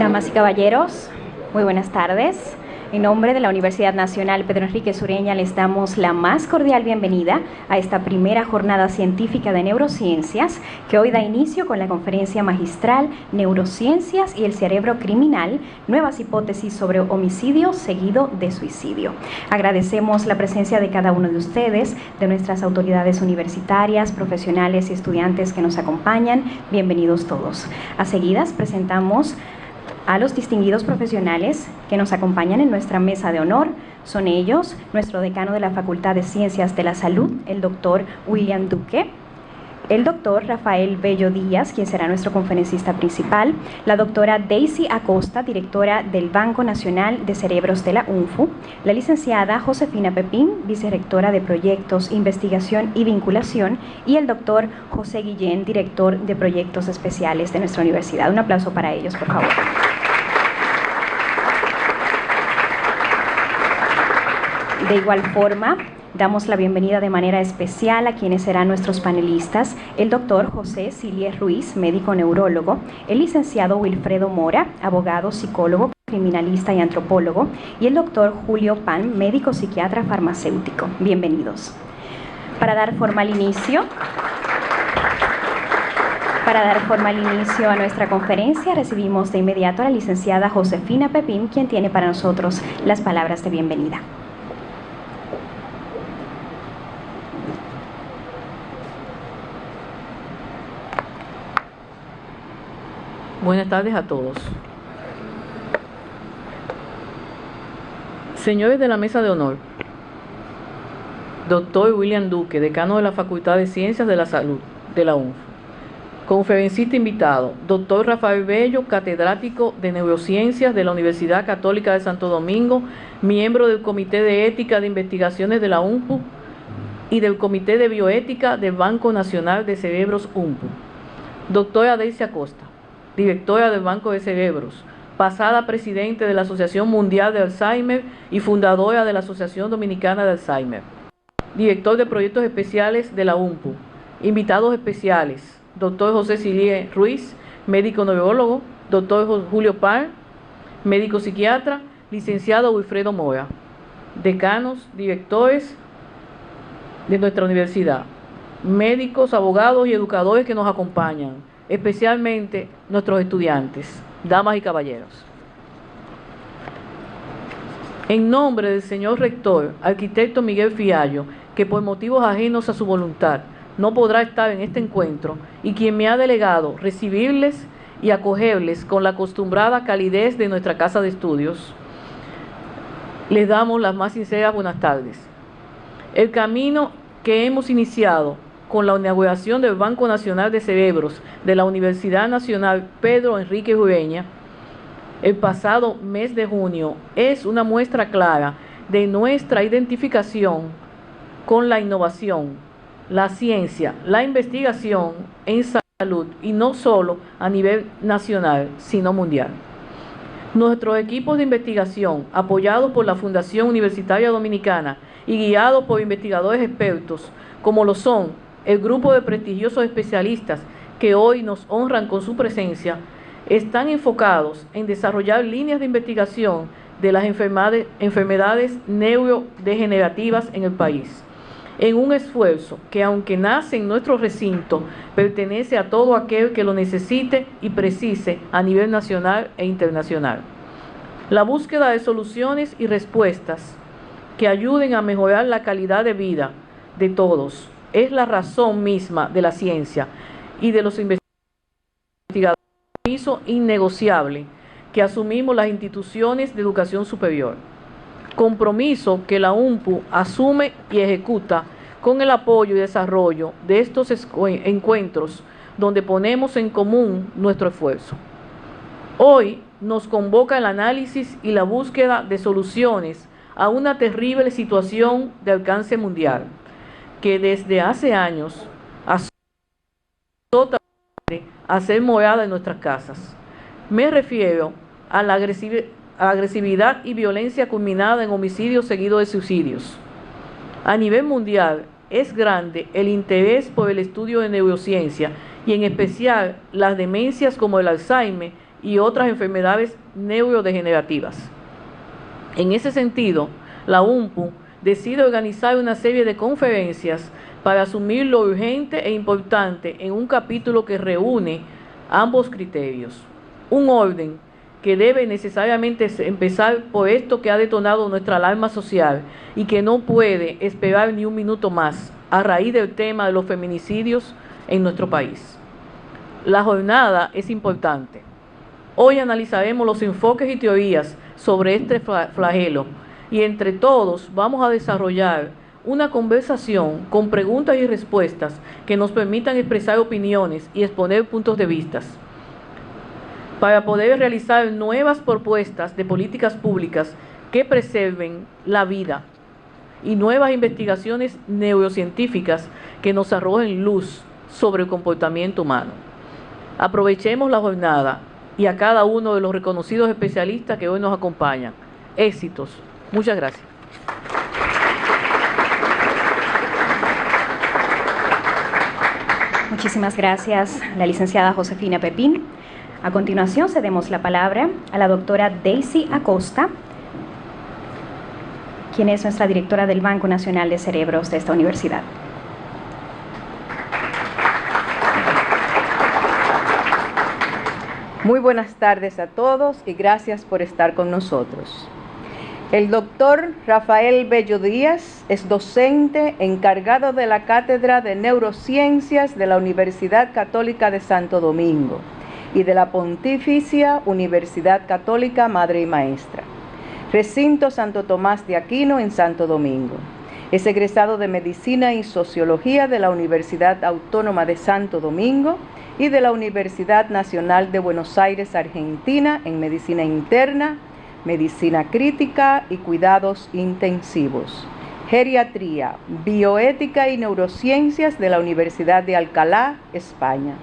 Damas y caballeros, muy buenas tardes. En nombre de la Universidad Nacional Pedro Enrique Sureña les damos la más cordial bienvenida a esta primera jornada científica de neurociencias que hoy da inicio con la conferencia magistral Neurociencias y el cerebro criminal, nuevas hipótesis sobre homicidio seguido de suicidio. Agradecemos la presencia de cada uno de ustedes, de nuestras autoridades universitarias, profesionales y estudiantes que nos acompañan. Bienvenidos todos. A seguidas presentamos a los distinguidos profesionales que nos acompañan en nuestra mesa de honor. Son ellos, nuestro decano de la Facultad de Ciencias de la Salud, el doctor William Duque, el doctor Rafael Bello Díaz, quien será nuestro conferencista principal, la doctora Daisy Acosta, directora del Banco Nacional de Cerebros de la UNFU, la licenciada Josefina Pepín, vicerrectora de Proyectos, Investigación y Vinculación, y el doctor José Guillén, director de Proyectos Especiales de nuestra universidad. Un aplauso para ellos, por favor. De igual forma, damos la bienvenida de manera especial a quienes serán nuestros panelistas: el doctor José Silier Ruiz, médico neurólogo; el licenciado Wilfredo Mora, abogado, psicólogo, criminalista y antropólogo; y el doctor Julio Pan, médico psiquiatra farmacéutico. Bienvenidos. Para dar formal inicio a nuestra conferencia, recibimos de inmediato a la licenciada Josefina Pepín, quien tiene para nosotros las palabras de bienvenida. Buenas tardes a todos. Señores de la mesa de honor, doctor William Duque, decano de la Facultad de Ciencias de la Salud de la UNFU. Conferencista invitado, doctor Rafael Bello, catedrático de Neurociencias de la Universidad Católica de Santo Domingo, miembro del Comité de Ética de Investigaciones de la UNFU y del Comité de Bioética del Banco Nacional de Cerebros UNFU. Doctora Daisy Acosta, directora del Banco de Cerebros, pasada presidente de la Asociación Mundial de Alzheimer y fundadora de la Asociación Dominicana de Alzheimer. Director de Proyectos Especiales de la UNPU. Invitados especiales: doctor José Silier Ruiz, médico neurólogo; doctor Julio Pan, médico psiquiatra; licenciado Wilfredo Mora. Decanos, directores de nuestra universidad, médicos, abogados y educadores que nos acompañan, especialmente nuestros estudiantes, damas y caballeros. En nombre del señor rector, arquitecto Miguel Fiallo, que por motivos ajenos a su voluntad no podrá estar en este encuentro, y quien me ha delegado recibirles y acogerles con la acostumbrada calidez de nuestra casa de estudios, les damos las más sinceras buenas tardes. El camino que hemos iniciado con la inauguración del Banco Nacional de Cerebros de la Universidad Nacional Pedro Enrique Sureña el pasado mes de junio es una muestra clara de nuestra identificación con la innovación, la ciencia, la investigación en salud, y no solo a nivel nacional, sino mundial. Nuestros equipos de investigación, apoyados por la Fundación Universitaria Dominicana y guiados por investigadores expertos, como lo son el grupo de prestigiosos especialistas que hoy nos honran con su presencia, están enfocados en desarrollar líneas de investigación de las enfermedades neurodegenerativas en el país, en un esfuerzo que, aunque nace en nuestro recinto, pertenece a todo aquel que lo necesite y precise a nivel nacional e internacional. La búsqueda de soluciones y respuestas que ayuden a mejorar la calidad de vida de todos es la razón misma de la ciencia y de los investigadores. Compromiso innegociable que asumimos las instituciones de educación superior. Compromiso que la UNPU asume y ejecuta con el apoyo y desarrollo de estos encuentros donde ponemos en común nuestro esfuerzo. Hoy nos convoca el análisis y la búsqueda de soluciones a una terrible situación de alcance mundial que desde hace años azota a ser morada en nuestras casas. Me refiero a la agresividad y violencia culminada en homicidios seguidos de suicidios. A nivel mundial es grande el interés por el estudio de neurociencia y en especial las demencias como el Alzheimer y otras enfermedades neurodegenerativas. En ese sentido, la UNPU decide organizar una serie de conferencias para asumir lo urgente e importante en un capítulo que reúne ambos criterios. Un orden que debe necesariamente empezar por esto que ha detonado nuestra alarma social y que no puede esperar ni un minuto más a raíz del tema de los feminicidios en nuestro país. La jornada es importante. Hoy analizaremos los enfoques y teorías sobre este flagelo y entre todos vamos a desarrollar una conversación con preguntas y respuestas que nos permitan expresar opiniones y exponer puntos de vista, para poder realizar nuevas propuestas de políticas públicas que preserven la vida y nuevas investigaciones neurocientíficas que nos arrojen luz sobre el comportamiento humano. Aprovechemos la jornada y a cada uno de los reconocidos especialistas que hoy nos acompañan. Éxitos. Muchas gracias. Muchísimas gracias, la licenciada Josefina Pepín. A continuación, cedemos la palabra a la doctora Daisy Acosta, quien es nuestra directora del Banco Nacional de Cerebros de esta universidad. Muy buenas tardes a todos y gracias por estar con nosotros. El doctor Rafael Bello Díaz es docente encargado de la Cátedra de Neurociencias de la Universidad Católica de Santo Domingo y de la Pontificia Universidad Católica Madre y Maestra, Recinto Santo Tomás de Aquino en Santo Domingo. Es egresado de Medicina y Sociología de la Universidad Autónoma de Santo Domingo y de la Universidad Nacional de Buenos Aires, Argentina, en Medicina Interna, Medicina Crítica y Cuidados Intensivos, Geriatría, Bioética y Neurociencias de la Universidad de Alcalá, España.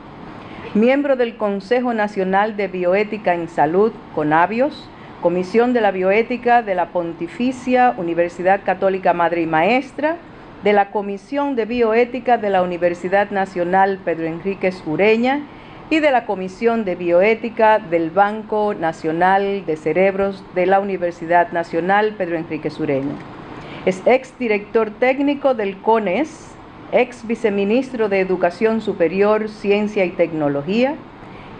Miembro del Consejo Nacional de Bioética en Salud, CONABIOS, Comisión de la Bioética de la Pontificia Universidad Católica Madre y Maestra, de la Comisión de Bioética de la Universidad Nacional Pedro Enríquez Ureña y de la Comisión de Bioética del Banco Nacional de Cerebros de la Universidad Nacional Pedro Enríquez Ureña. Es exdirector técnico del CONES, ex viceministro de Educación Superior, Ciencia y Tecnología,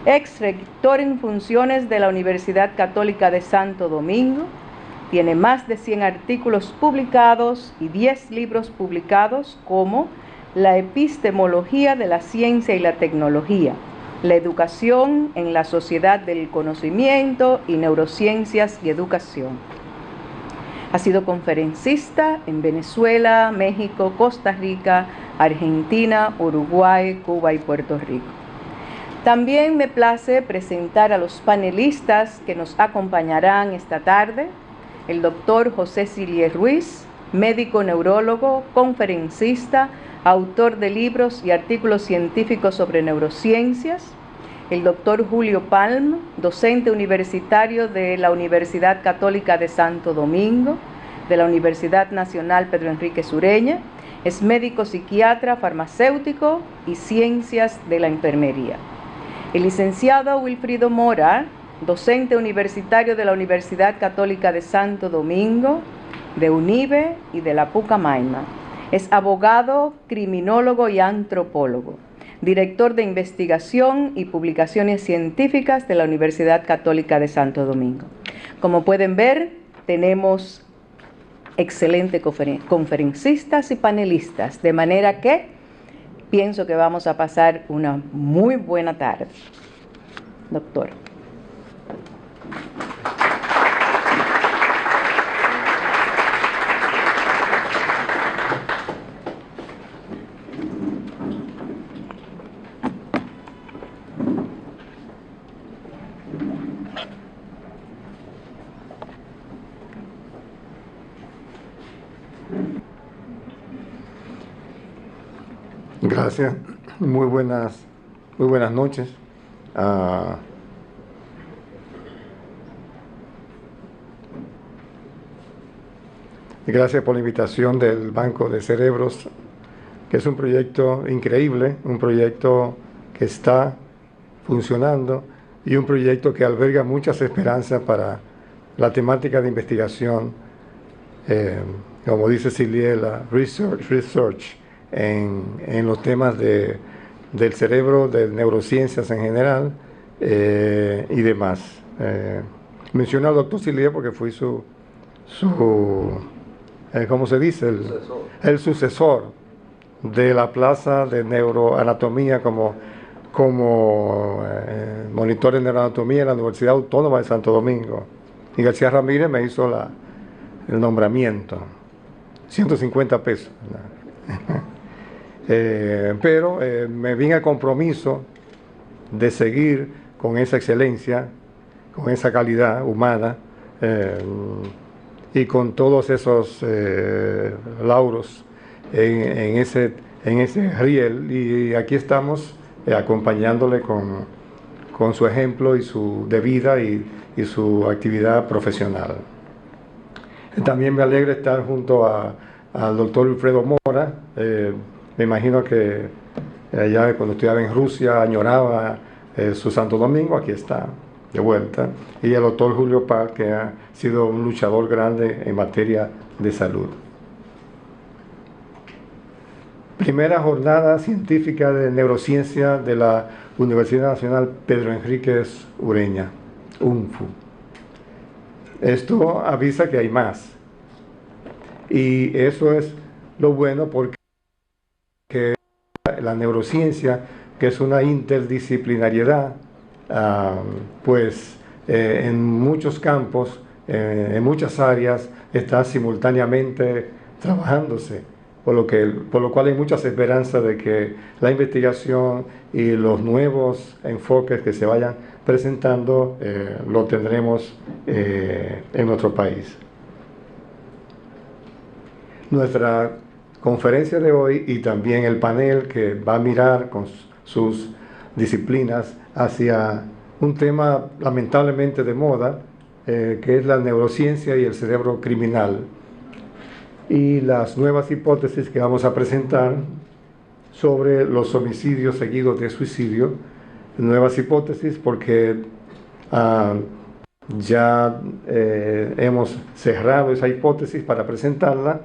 ex rector en funciones de la Universidad Católica de Santo Domingo. Tiene más de 100 artículos publicados y 10 libros publicados como La epistemología de la ciencia y la tecnología, la educación en la sociedad del conocimiento y neurociencias y educación. Ha sido conferencista en Venezuela, México, Costa Rica, Argentina, Uruguay, Cuba y Puerto Rico. También me place presentar a los panelistas que nos acompañarán esta tarde. El doctor José Silier Ruiz, médico neurólogo, conferencista, autor de libros y artículos científicos sobre neurociencias. El doctor Julio Palm, docente universitario de la Universidad Católica de Santo Domingo, de la Universidad Nacional Pedro Enríquez Ureña. Es médico psiquiatra, farmacéutico y ciencias de la enfermería. El licenciado Wilfrido Mora, docente universitario de la Universidad Católica de Santo Domingo, de UNIBE y de la Pucamaima. Es abogado, criminólogo y antropólogo, director de investigación y publicaciones científicas de la Universidad Católica de Santo Domingo. Como pueden ver, tenemos excelentes conferencistas y panelistas, de manera que pienso que vamos a pasar una muy buena tarde. Doctor. Gracias. Muy buenas noches. Gracias por la invitación del Banco de Cerebros, que es un proyecto increíble, un proyecto que está funcionando y un proyecto que alberga muchas esperanzas para la temática de investigación, como dice Ciliela, research en los temas del cerebro, de neurociencias en general y demás. Menciono al doctor Ciliela porque fui su ¿cómo se dice? El sucesor de la plaza de neuroanatomía como monitor en neuroanatomía en la Universidad Autónoma de Santo Domingo. Y García Ramírez me hizo el nombramiento, 150 pesos. Pero me vine al compromiso de seguir con esa excelencia, con esa calidad humana y con todos esos lauros en ese riel. Y aquí estamos acompañándole con su ejemplo y de vida y su actividad profesional. También me alegra estar junto al doctor Wilfredo Mora. Me imagino que allá cuando estudiaba en Rusia añoraba su Santo Domingo. Aquí está de vuelta. Y el doctor Julio Paz, que ha sido un luchador grande en materia de salud. Primera jornada científica de neurociencia de la Universidad Nacional Pedro Enríquez Ureña, UNFU. Esto avisa que hay más. Y eso es lo bueno porque la neurociencia, que es una interdisciplinariedad, en muchos campos, en muchas áreas, está simultáneamente trabajándose, por lo cual hay muchas esperanzas de que la investigación y los nuevos enfoques que se vayan presentando lo tendremos en nuestro país. Nuestra conferencia de hoy y también el panel que va a mirar con sus disciplinas hacia un tema lamentablemente de moda, que es la neurociencia y el cerebro criminal, y las nuevas hipótesis que vamos a presentar sobre los homicidios seguidos de suicidio. Nuevas hipótesis porque ya hemos cerrado esa hipótesis para presentarla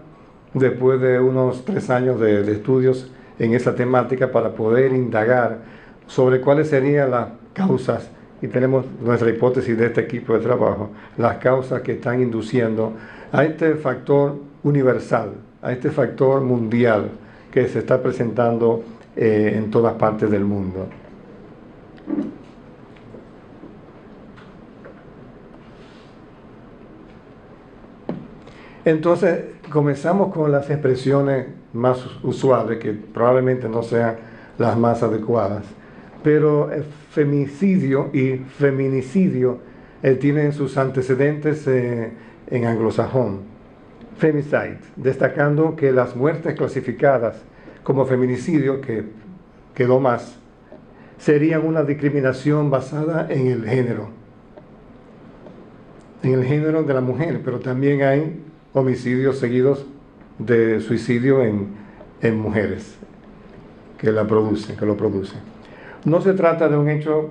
después de unos 3 años de estudios en esa temática para poder indagar sobre cuáles serían las causas, y tenemos nuestra hipótesis de este equipo de trabajo, las causas que están induciendo a este factor universal, a este factor mundial que se está presentando en todas partes del mundo. Entonces, comenzamos con las expresiones más usuales, que probablemente no sean las más adecuadas, pero el femicidio y feminicidio tienen sus antecedentes en anglosajón. Femicide, destacando que las muertes clasificadas como feminicidio, que quedó más, serían una discriminación basada en el género de la mujer, pero también hay homicidios seguidos de suicidio en mujeres que lo producen. No se trata de un hecho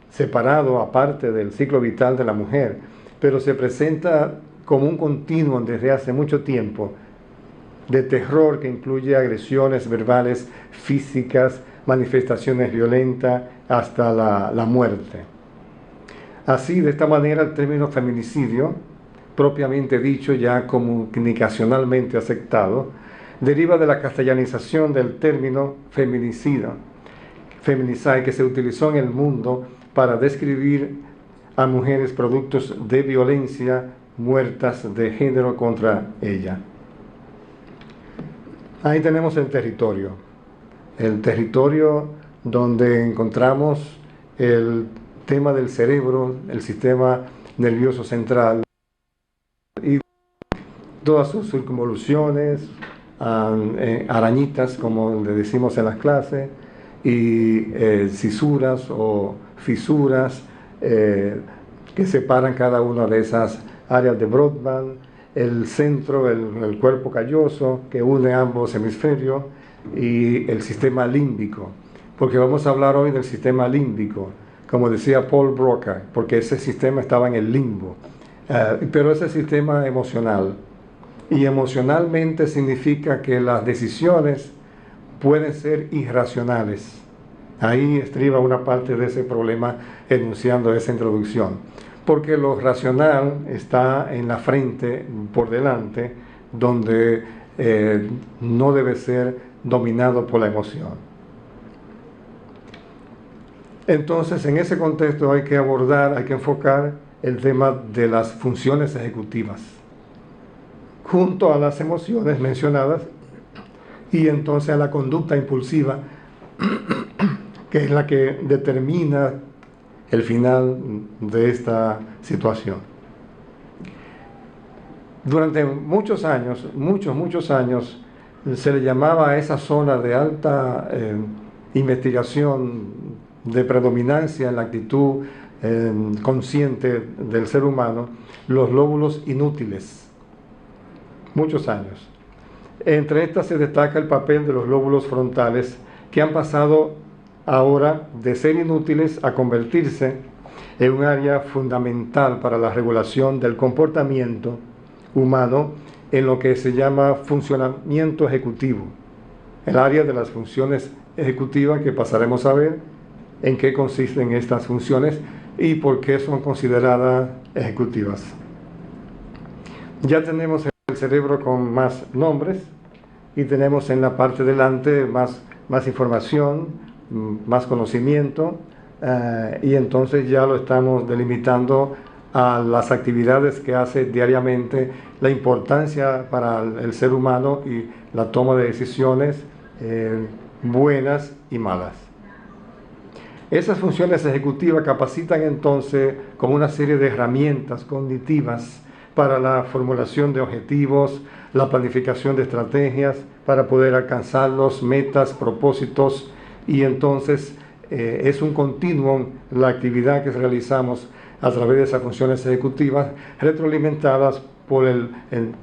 separado, aparte del ciclo vital de la mujer, pero se presenta como un continuo desde hace mucho tiempo de terror que incluye agresiones verbales, físicas, manifestaciones violentas, hasta la muerte. Así, de esta manera, el término feminicidio, propiamente dicho, ya comunicacionalmente aceptado, deriva de la castellanización del término feminicida, feminicide, que se utilizó en el mundo para describir a mujeres productos de violencia muertas de género contra ella. Ahí tenemos el territorio donde encontramos el tema del cerebro, el sistema nervioso central y todas sus circunvoluciones, arañitas, como le decimos en las clases, y cisuras o fisuras que separan cada una de esas áreas de Brodmann, el centro, el cuerpo calloso que une ambos hemisferios, y el sistema límbico, porque vamos a hablar hoy del sistema límbico como decía Paul Broca, porque ese sistema estaba en el limbo, pero ese sistema emocional. Y emocionalmente significa que las decisiones pueden ser irracionales. Ahí estriba una parte de ese problema enunciando esa introducción. Porque lo racional está en la frente, por delante, donde no debe ser dominado por la emoción. Entonces, en ese contexto hay que abordar, hay que enfocar el tema de las funciones ejecutivas, junto a las emociones mencionadas, y entonces a la conducta impulsiva, que es la que determina el final de esta situación. Durante muchos años, muchos años, se le llamaba a esa zona de alta investigación, de predominancia en la actitud consciente del ser humano, los lóbulos inútiles. Muchos años. Entre estas se destaca el papel de los lóbulos frontales, que han pasado ahora de ser inútiles a convertirse en un área fundamental para la regulación del comportamiento humano en lo que se llama funcionamiento ejecutivo, el área de las funciones ejecutivas, que pasaremos a ver en qué consisten estas funciones y por qué son consideradas ejecutivas. Ya tenemos el cerebro con más nombres y tenemos en la parte delante más información, más conocimiento, y entonces ya lo estamos delimitando a las actividades que hace diariamente, la importancia para el ser humano y la toma de decisiones buenas y malas. Esas funciones ejecutivas capacitan entonces con una serie de herramientas cognitivas para la formulación de objetivos, la planificación de estrategias para poder alcanzar los metas, propósitos, y entonces es un continuum la actividad que realizamos a través de esas funciones ejecutivas, retroalimentadas por el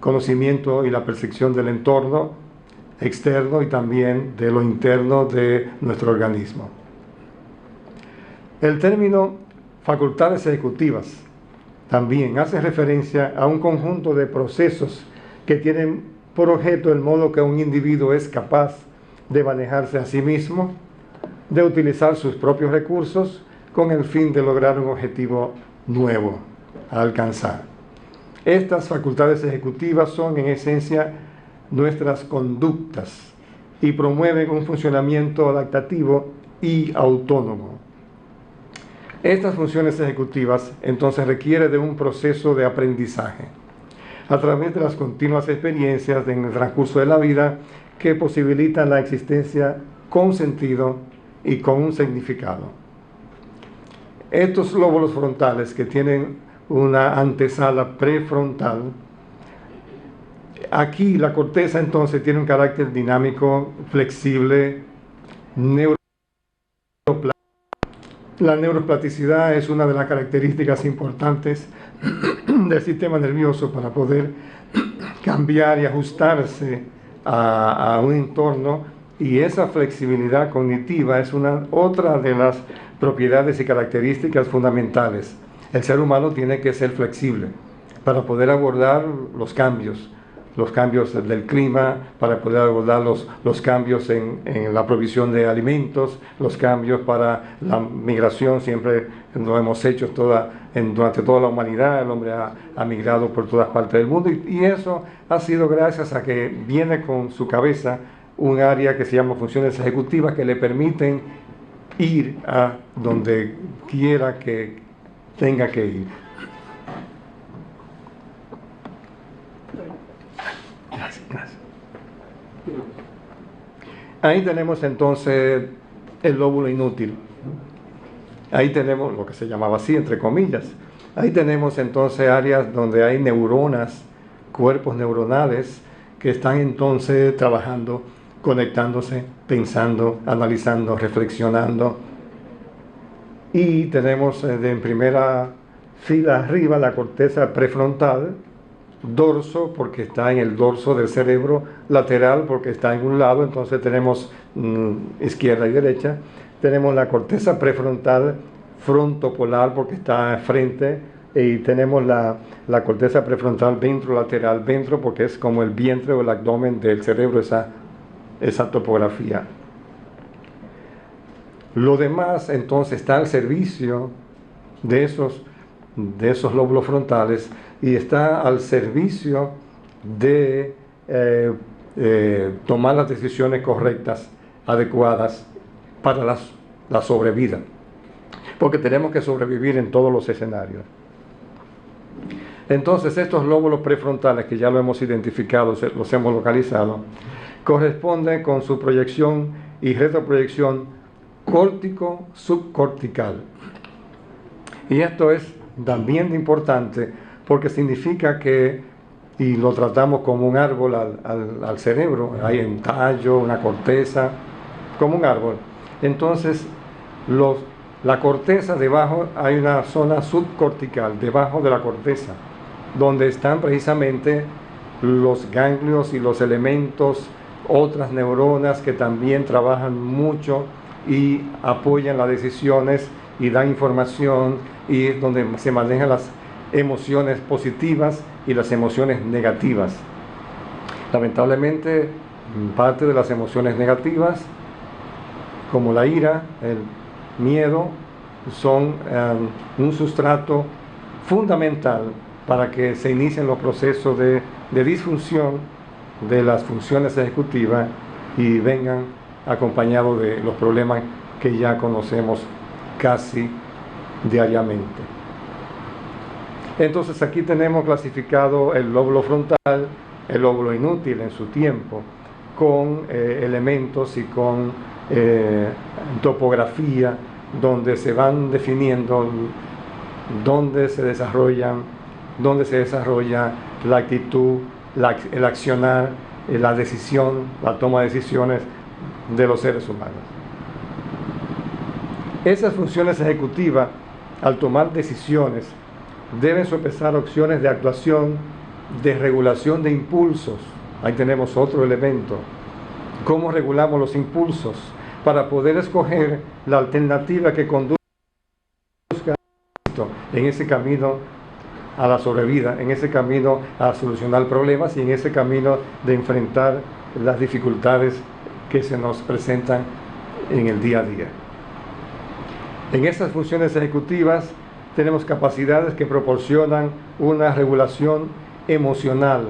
conocimiento y la percepción del entorno externo y también de lo interno de nuestro organismo. El término facultades ejecutivas también hace referencia a un conjunto de procesos que tienen por objeto el modo que un individuo es capaz de manejarse a sí mismo, de utilizar sus propios recursos con el fin de lograr un objetivo nuevo a alcanzar. Estas facultades ejecutivas son en esencia nuestras conductas y promueven un funcionamiento adaptativo y autónomo. Estas funciones ejecutivas entonces requieren de un proceso de aprendizaje a través de las continuas experiencias en el transcurso de la vida que posibilitan la existencia con sentido y con un significado. Estos lóbulos frontales, que tienen una antesala prefrontal, aquí la corteza entonces tiene un carácter dinámico, flexible, la neuroplasticidad es una de las características importantes del sistema nervioso para poder cambiar y ajustarse a un entorno, y esa flexibilidad cognitiva es otra de las propiedades y características fundamentales. El ser humano tiene que ser flexible para poder abordar los cambios del clima, para poder abordar los cambios en la provisión de alimentos, los cambios para la migración. Siempre lo hemos hecho durante toda la humanidad. El hombre ha migrado por todas partes del mundo, y eso ha sido gracias a que viene con su cabeza un área que se llama funciones ejecutivas, que le permiten ir a donde quiera que tenga que ir. Gracias. Ahí tenemos entonces el lóbulo inútil. Ahí tenemos lo que se llamaba así, entre comillas. Ahí tenemos entonces áreas donde hay neuronas, cuerpos neuronales, que están entonces trabajando, conectándose, pensando, analizando, reflexionando. Y tenemos en primera fila arriba la corteza prefrontal, dorso porque está en el dorso del cerebro, lateral porque está en un lado, entonces tenemos izquierda y derecha. Tenemos la corteza prefrontal frontopolar porque está frente, y tenemos la corteza prefrontal ventrolateral, ventro porque es como el vientre o el abdomen del cerebro, esa topografía. Lo demás entonces está al servicio de esos lóbulos frontales y está al servicio de tomar las decisiones correctas, adecuadas para la sobrevida, porque tenemos que sobrevivir en todos los escenarios. Entonces estos lóbulos prefrontales, que ya lo hemos identificado, los hemos localizado, corresponden con su proyección y retroproyección córtico-subcortical. Y esto es también importante porque significa que, y lo tratamos como un árbol al cerebro, hay un tallo, una corteza, como un árbol. Entonces, la corteza debajo, hay una zona subcortical, debajo de la corteza, donde están precisamente los ganglios y los elementos, otras neuronas que también trabajan mucho y apoyan las decisiones y dan información, y es donde se manejan las emociones positivas y las emociones negativas. Lamentablemente, parte de las emociones negativas, como la ira, el miedo, son un sustrato fundamental para que se inicien los procesos de disfunción de las funciones ejecutivas y vengan acompañados de los problemas que ya conocemos casi diariamente. Entonces aquí tenemos clasificado el lóbulo frontal, el lóbulo inútil en su tiempo, con elementos y con topografía, donde se van definiendo dónde se desarrolla la actitud, el accionar, la decisión, la toma de decisiones de los seres humanos. Esas funciones ejecutivas, al tomar decisiones, deben sopesar opciones de actuación, de regulación de impulsos. Ahí tenemos otro elemento. ¿Cómo regulamos los impulsos? Para poder escoger la alternativa que conduzca en ese camino a la sobrevida, en ese camino a solucionar problemas y en ese camino de enfrentar las dificultades que se nos presentan en el día a día. En estas funciones ejecutivas tenemos capacidades que proporcionan una regulación emocional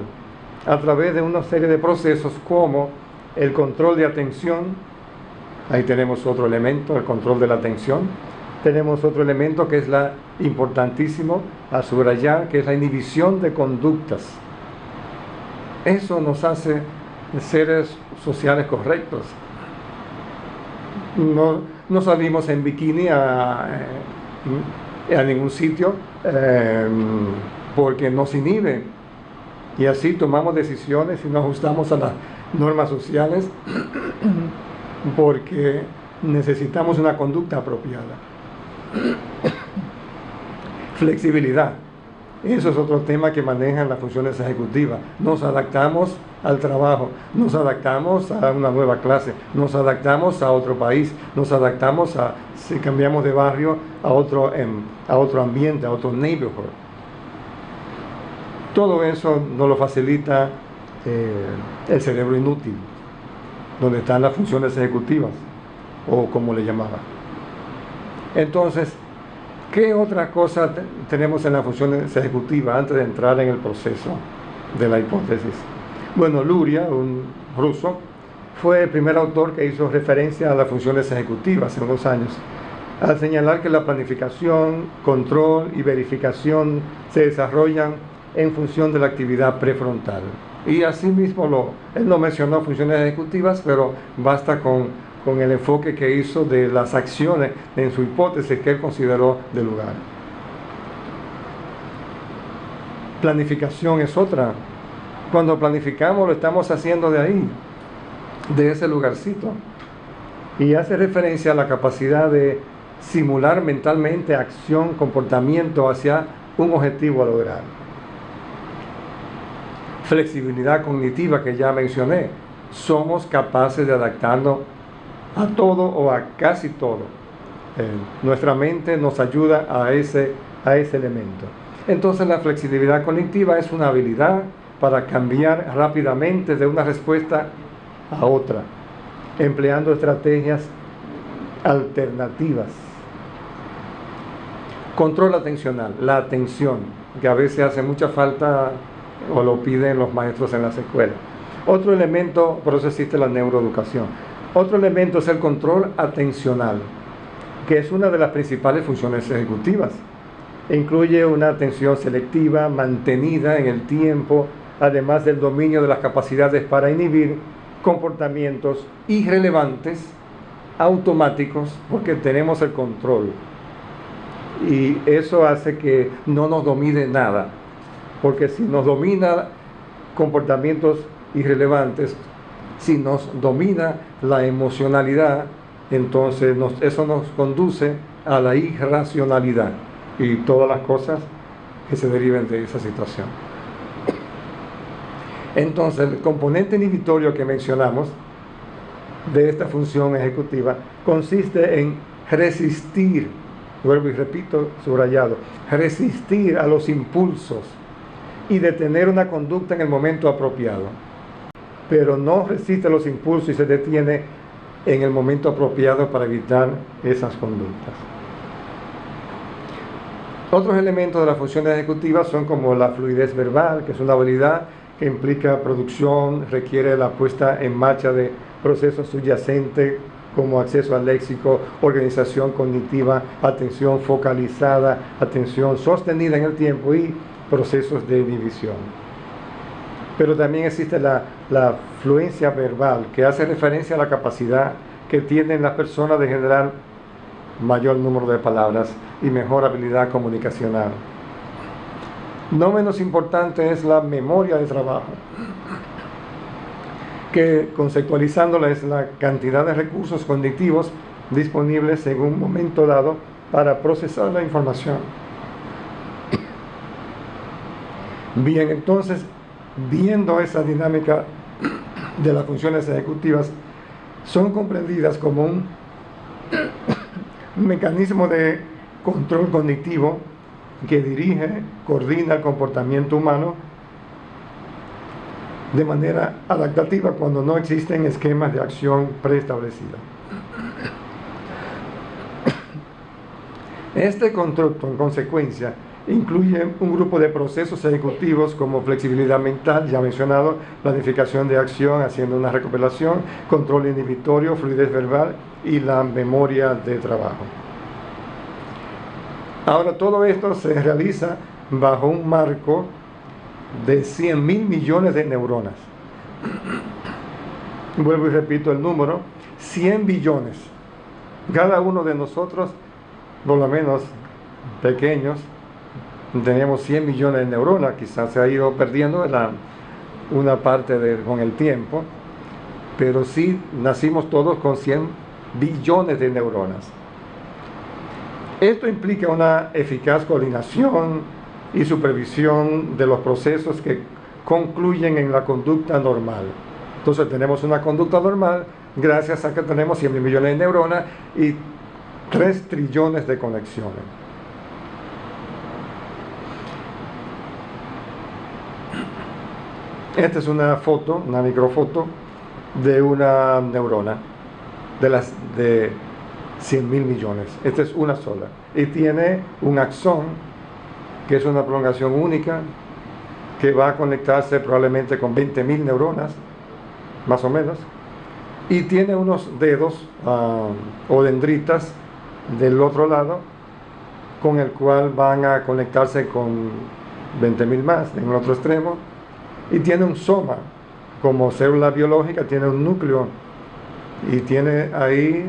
a través de una serie de procesos como el control de atención. Ahí tenemos otro elemento, el control de la atención. Tenemos otro elemento que es importantísimo a subrayar, que es la inhibición de conductas. Eso nos hace seres sociales correctos. No salimos en bikini a ningún sitio porque nos inhibe, y así tomamos decisiones y nos ajustamos a las normas sociales porque necesitamos una conducta apropiada. Flexibilidad, eso es otro tema que manejan las funciones ejecutivas. Nos adaptamos al trabajo, nos adaptamos a una nueva clase, nos adaptamos a otro país, nos adaptamos si cambiamos de barrio a otro ambiente, a otro neighborhood. Todo eso nos lo facilita el cerebro inútil, donde están las funciones ejecutivas, o como le llamaba. Entonces, ¿qué otra cosa tenemos en las funciones ejecutivas antes de entrar en el proceso de la hipótesis? Bueno, Luria, un ruso, fue el primer autor que hizo referencia a las funciones ejecutivas hace unos años, al señalar que la planificación, control y verificación se desarrollan en función de la actividad prefrontal. Y asimismo, él no mencionó funciones ejecutivas, pero basta con el enfoque que hizo de las acciones en su hipótesis que él consideró de lugar. Planificación es otra. Cuando planificamos lo estamos haciendo de ahí, de ese lugarcito, y hace referencia a la capacidad de simular mentalmente acción, comportamiento hacia un objetivo a lograr. Flexibilidad cognitiva, que ya mencioné. Somos capaces de adaptarnos a todo o a casi todo. Nuestra mente nos ayuda a ese elemento. Entonces la flexibilidad cognitiva es una habilidad para cambiar rápidamente de una respuesta a otra, empleando estrategias alternativas. Control atencional, la atención, que a veces hace mucha falta o lo piden los maestros en las escuelas. Otro elemento, por eso existe la neuroeducación. Otro elemento es el control atencional, que es una de las principales funciones ejecutivas. Incluye una atención selectiva, mantenida en el tiempo, además del dominio de las capacidades para inhibir comportamientos irrelevantes, automáticos, porque tenemos el control. Y eso hace que no nos domine nada, porque si nos domina comportamientos irrelevantes, si nos domina la emocionalidad, entonces eso nos conduce a la irracionalidad y todas las cosas que se deriven de esa situación. Entonces, el componente inhibitorio que mencionamos de esta función ejecutiva consiste en resistir, vuelvo y repito, subrayado, resistir a los impulsos y detener una conducta en el momento apropiado. Pero no resiste a los impulsos y se detiene en el momento apropiado para evitar esas conductas. Otros elementos de la función ejecutiva son como la fluidez verbal, que es una habilidad que implica producción, requiere la puesta en marcha de procesos subyacentes como acceso al léxico, organización cognitiva, atención focalizada, atención sostenida en el tiempo y procesos de inhibición. Pero también existe la fluencia verbal, que hace referencia a la capacidad que tienen las personas de generar mayor número de palabras y mejor habilidad comunicacional. No menos importante es la memoria de trabajo, que conceptualizándola es la cantidad de recursos cognitivos disponibles en un momento dado para procesar la información. Bien, entonces, viendo esa dinámica de las funciones ejecutivas, son comprendidas como un mecanismo de control cognitivo que dirige, coordina el comportamiento humano de manera adaptativa cuando no existen esquemas de acción preestablecidos. Este constructo, en consecuencia, incluye un grupo de procesos ejecutivos como flexibilidad mental, ya mencionado, planificación de acción, haciendo una recopilación, control inhibitorio, fluidez verbal y la memoria de trabajo. Ahora, todo esto se realiza bajo un marco de 100.000 millones de neuronas. Vuelvo y repito el número, 100 billones. Cada uno de nosotros, por lo menos pequeños, tenemos 100 millones de neuronas, quizás se ha ido perdiendo una parte con el tiempo, pero sí nacimos todos con 100 billones de neuronas. Esto implica una eficaz coordinación y supervisión de los procesos que concluyen en la conducta normal. Entonces tenemos una conducta normal gracias a que tenemos 100 millones de neuronas y 3 trillones de conexiones. Esta es una foto, una microfoto de una neurona de 100.000 millones. Esta es una sola y tiene un axón, que es una prolongación única que va a conectarse probablemente con 20.000 neuronas, más o menos, y tiene unos dedos o dendritas del otro lado con el cual van a conectarse con 20.000 más en el otro extremo, y tiene un soma como célula biológica, tiene un núcleo y tiene ahí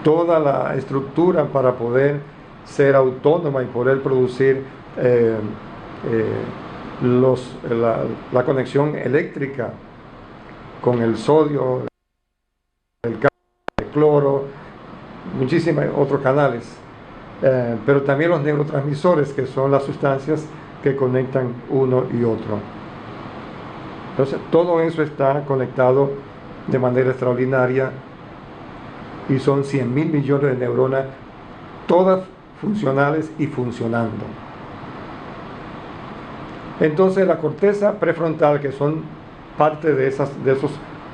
toda la estructura para poder ser autónoma y poder producir la conexión eléctrica con el sodio, el cloro, muchísimos otros canales, pero también los neurotransmisores, que son las sustancias que conectan uno y otro. Entonces todo eso está conectado de manera extraordinaria y son 100.000 millones de neuronas, todas funcionales y funcionando. Entonces la corteza prefrontal, que son parte de esos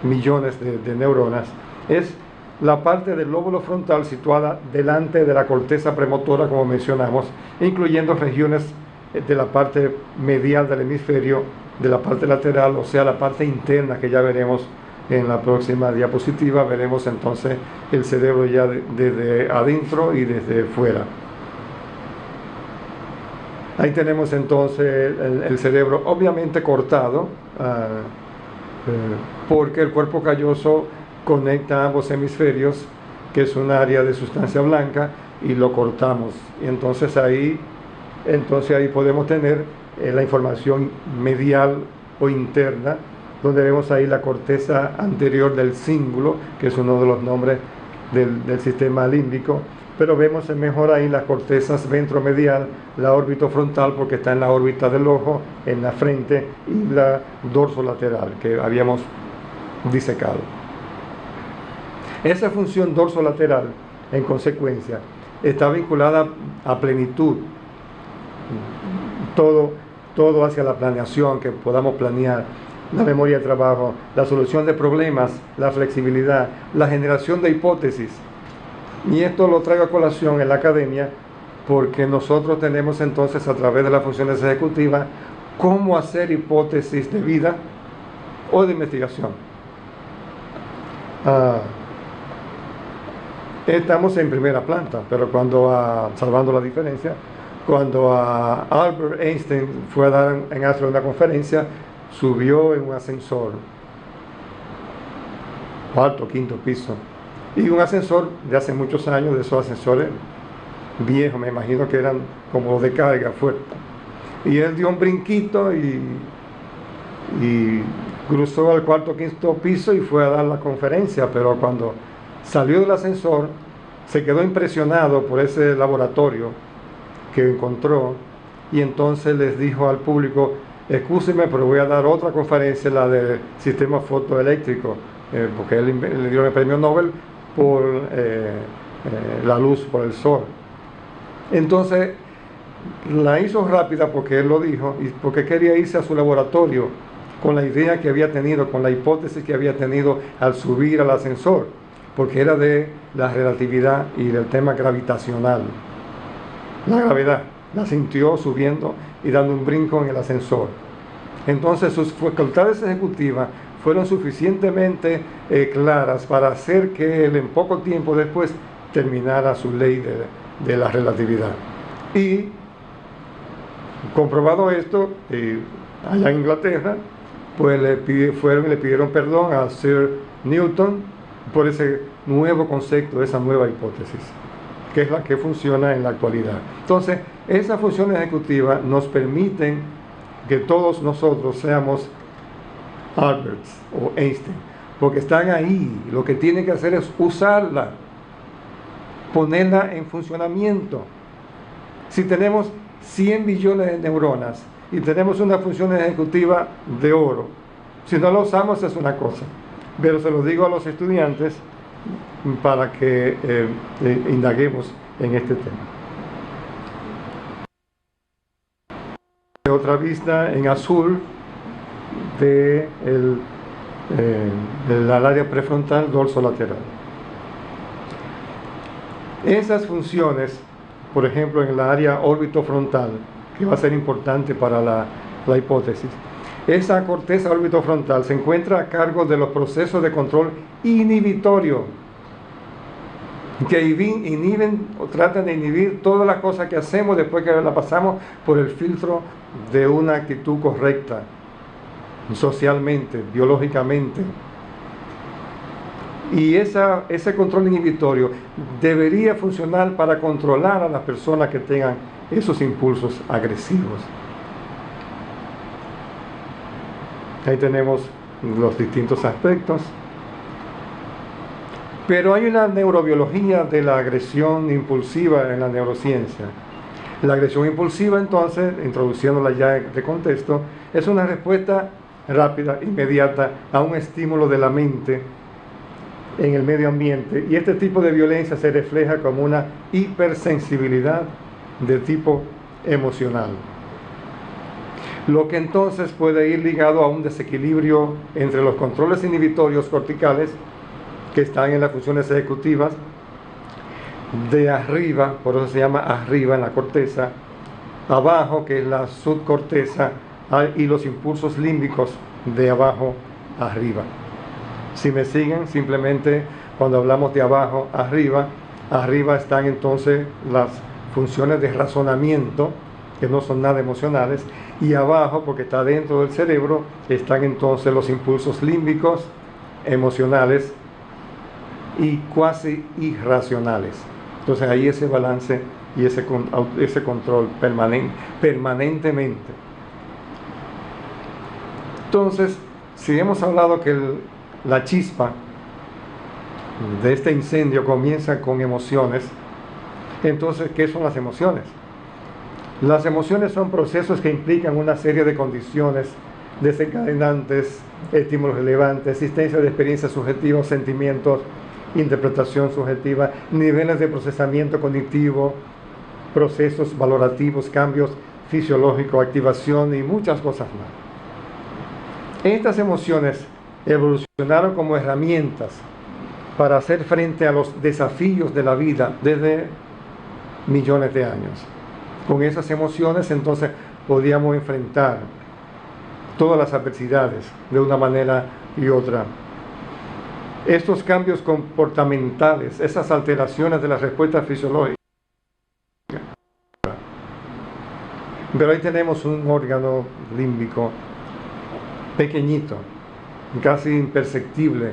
millones de neuronas, es la parte del lóbulo frontal situada delante de la corteza premotora, como mencionamos, incluyendo regiones de la parte medial del hemisferio, de la parte lateral, o sea, la parte interna, que ya veremos en la próxima diapositiva. Veremos entonces el cerebro ya desde adentro y desde fuera. Ahí tenemos entonces el cerebro obviamente cortado, porque el cuerpo calloso conecta ambos hemisferios, que es un área de sustancia blanca, y lo cortamos. Y entonces ahí podemos tener la información medial o interna, donde vemos ahí la corteza anterior del cíngulo, que es uno de los nombres del sistema límbico, pero vemos mejor ahí las cortezas ventromedial, la órbita frontal, porque está en la órbita del ojo, en la frente, y la dorsolateral, que habíamos disecado. Esa función dorsolateral, en consecuencia, está vinculada a plenitud, todo hacia la planeación, que podamos planear, la memoria de trabajo, la solución de problemas, la flexibilidad, la generación de hipótesis. Y esto lo traigo a colación en la academia, porque nosotros tenemos entonces, a través de las funciones ejecutivas, cómo hacer hipótesis de vida o de investigación. Estamos en primera planta, pero salvando la diferencia, cuando Albert Einstein fue a dar en Astro una conferencia, subió en un ascensor, cuarto, quinto piso, y un ascensor de hace muchos años, de esos ascensores viejos, me imagino que eran como de carga fuerte, y él dio un brinquito y cruzó al cuarto, quinto piso y fue a dar la conferencia. Pero cuando salió del ascensor se quedó impresionado por ese laboratorio que encontró, y entonces les dijo al público: excúseme, pero voy a dar otra conferencia, la del sistema fotoeléctrico, porque él le dio el premio Nobel por la luz, por el sol. Entonces la hizo rápida porque él lo dijo, y porque quería irse a su laboratorio con la idea que había tenido, con la hipótesis que había tenido al subir al ascensor, porque era de la relatividad y del tema gravitacional. La gravedad la sintió subiendo y dando un brinco en el ascensor. Entonces sus facultades ejecutivas fueron suficientemente claras para hacer que él en poco tiempo después terminara su ley de la relatividad. Y comprobado esto, allá en Inglaterra, pues le pidieron perdón a Sir Newton por ese nuevo concepto, esa nueva hipótesis, que es la que funciona en la actualidad. Entonces, esas funciones ejecutivas nos permiten que todos nosotros seamos Albert o Einstein, porque están ahí. Lo que tienen que hacer es usarla, ponerla en funcionamiento. Si tenemos 100 billones de neuronas y tenemos una función ejecutiva de oro, si no la usamos es una cosa. Pero se lo digo a los estudiantes para que indaguemos en este tema. Otra vista en azul del área prefrontal dorsolateral. Esas funciones, por ejemplo, en la área orbitofrontal, que va a ser importante para la hipótesis, esa corteza orbitofrontal se encuentra a cargo de los procesos de control inhibitorio, que inhiben o tratan de inhibir todas las cosas que hacemos después que la pasamos por el filtro de una actitud correcta, socialmente, biológicamente. Y ese control inhibitorio debería funcionar para controlar a las personas que tengan esos impulsos agresivos. Ahí tenemos los distintos aspectos. Pero hay una neurobiología de la agresión impulsiva en la neurociencia. La agresión impulsiva, entonces, introduciéndola ya de contexto, es una respuesta rápida, inmediata, a un estímulo de la mente en el medio ambiente, y este tipo de violencia se refleja como una hipersensibilidad de tipo emocional, lo que entonces puede ir ligado a un desequilibrio entre los controles inhibitorios corticales que están en las funciones ejecutivas de arriba, por eso se llama arriba en la corteza, abajo que es la subcorteza, y los impulsos límbicos de abajo arriba. Si me siguen, simplemente cuando hablamos de abajo arriba, arriba están entonces las funciones de razonamiento, que no son nada emocionales, y abajo, porque está dentro del cerebro, están entonces los impulsos límbicos, emocionales y cuasi irracionales. Entonces ahí ese balance y ese control permanentemente. Entonces, si hemos hablado que la chispa de este incendio comienza con emociones, entonces, ¿qué son las emociones? Las emociones son procesos que implican una serie de condiciones desencadenantes, estímulos relevantes, existencia de experiencias subjetivas, sentimientos, interpretación subjetiva, niveles de procesamiento cognitivo, procesos valorativos, cambios fisiológicos, activación y muchas cosas más. Estas emociones evolucionaron como herramientas para hacer frente a los desafíos de la vida desde millones de años. Con esas emociones entonces podíamos enfrentar todas las adversidades de una manera y otra. Estos cambios comportamentales, esas alteraciones de las respuestas fisiológicas. Pero ahí tenemos un órgano límbico pequeñito, casi imperceptible,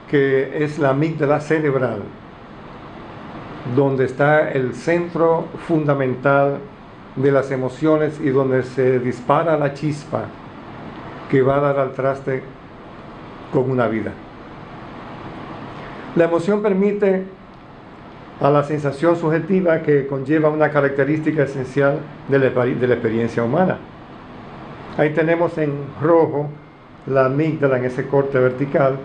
que es la amígdala cerebral, donde está el centro fundamental de las emociones y donde se dispara la chispa que va a dar al traste con una vida. La emoción permite a la sensación subjetiva que conlleva una característica esencial de la experiencia humana. Ahí tenemos en rojo la amígdala en ese corte vertical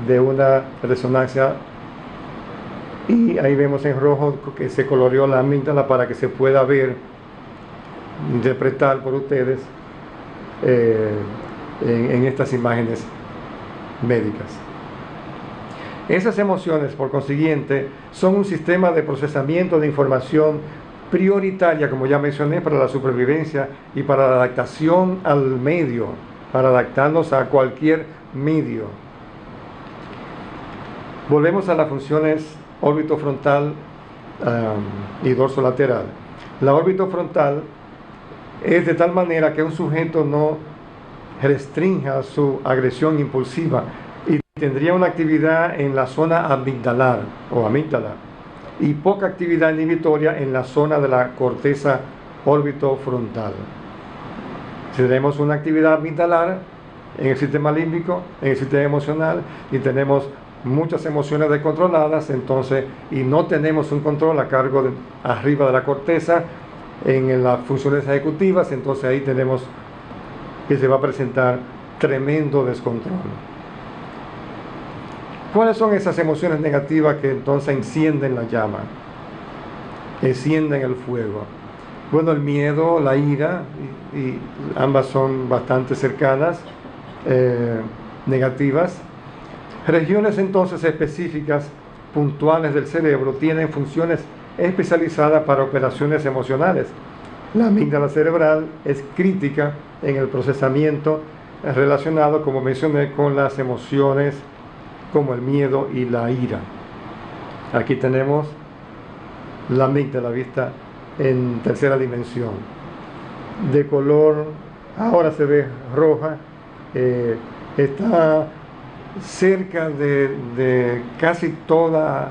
de una resonancia, y ahí vemos en rojo que se coloreó la amígdala para que se pueda ver, interpretar por ustedes en estas imágenes médicas. Esas emociones, por consiguiente, son un sistema de procesamiento de información prioritaria, como ya mencioné, para la supervivencia y para la adaptación al medio, para adaptarnos a cualquier medio. Volvemos a las funciones órbito frontal y dorso lateral. La órbito frontal es de tal manera que un sujeto no restrinja su agresión impulsiva y tendría una actividad en la zona amigdalar o amígdala y poca actividad inhibitoria en la zona de la corteza órbito frontal. Si tenemos una actividad amigdalar en el sistema límbico, en el sistema emocional, y tenemos muchas emociones descontroladas, entonces, y no tenemos un control a cargo de arriba de la corteza en las funciones ejecutivas, entonces ahí tenemos que se va a presentar tremendo descontrol. ¿Cuáles son esas emociones negativas que entonces encienden la llama, encienden el fuego? Bueno, el miedo, la ira, y ambas son bastante cercanas, negativas. Regiones entonces específicas, puntuales del cerebro, tienen funciones especializadas para operaciones emocionales. La amígdala cerebral es crítica en el procesamiento relacionado, como mencioné, con las emociones como el miedo y la ira. Aquí tenemos la amígdala vista en tercera dimensión, de color, ahora se ve roja, está cerca de casi todas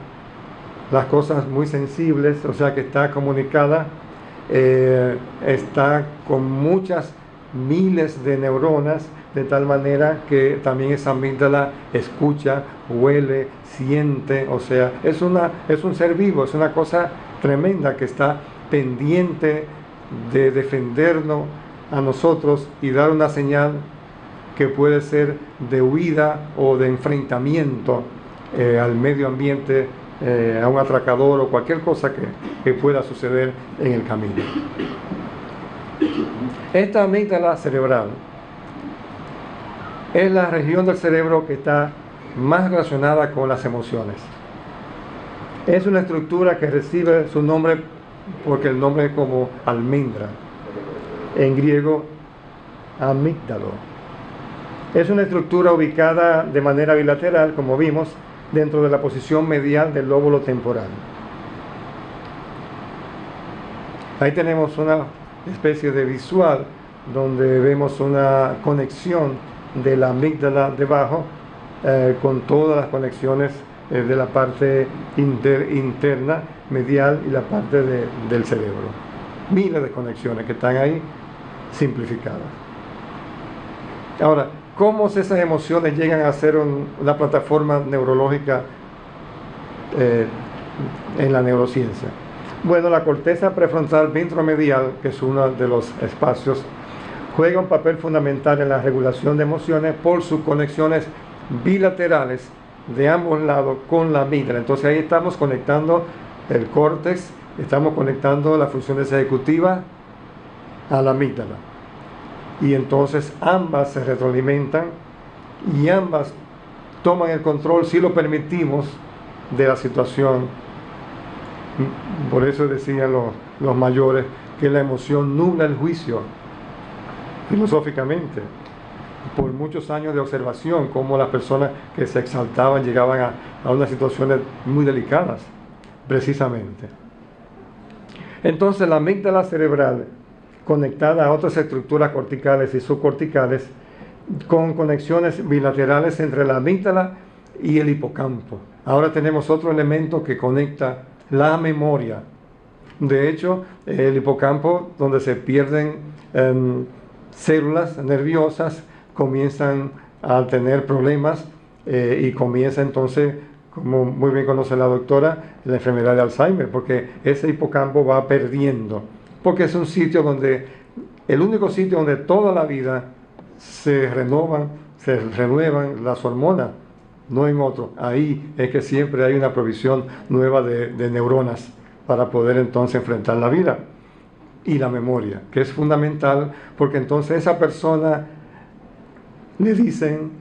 las cosas muy sensibles, o sea que está comunicada, está con muchas miles de neuronas, de tal manera que también esa amígdala escucha, huele, siente, o sea, es un ser vivo, es una cosa tremenda que está pendiente de defendernos a nosotros y dar una señal que puede ser de huida o de enfrentamiento al medio ambiente, a un atracador o cualquier cosa que pueda suceder en el camino. Esta amígdala cerebral es la región del cerebro que está más relacionada con las emociones. Es una estructura que recibe su nombre porque el nombre es como almendra, en griego amígdalo. Es una estructura ubicada de manera bilateral, como vimos, dentro de la posición medial del lóbulo temporal. Ahí tenemos una especie de visual donde vemos una conexión de la amígdala debajo con todas las conexiones de la parte interna, medial y la parte del cerebro. Miles de conexiones que están ahí simplificadas. Ahora, ¿cómo esas emociones llegan a ser una plataforma neurológica en la neurociencia? Bueno, la corteza prefrontal ventromedial, que es uno de los espacios, juega un papel fundamental en la regulación de emociones por sus conexiones bilaterales de ambos lados con la amígdala. Entonces ahí estamos conectando el córtex, estamos conectando las funciones ejecutivas a la amígdala. Y entonces ambas se retroalimentan y ambas toman el control, si lo permitimos, de la situación. Por eso decían los mayores que la emoción nubla el juicio, filosóficamente, por muchos años de observación, cómo las personas que se exaltaban llegaban a unas situaciones muy delicadas, precisamente. Entonces la amígdala cerebral, conectada a otras estructuras corticales y subcorticales, con conexiones bilaterales entre la amígdala y el hipocampo. Ahora tenemos otro elemento que conecta la memoria. De hecho, el hipocampo, donde se pierden células nerviosas, comienzan a tener problemas y comienza entonces, como muy bien conoce la doctora, la enfermedad de Alzheimer, porque ese hipocampo va perdiendo, porque es un sitio donde, el único sitio donde toda la vida se renuevan las hormonas, no en otro. Ahí es que siempre hay una provisión nueva de neuronas para poder entonces enfrentar la vida. Y la memoria, que es fundamental, porque entonces esa persona, le dicen,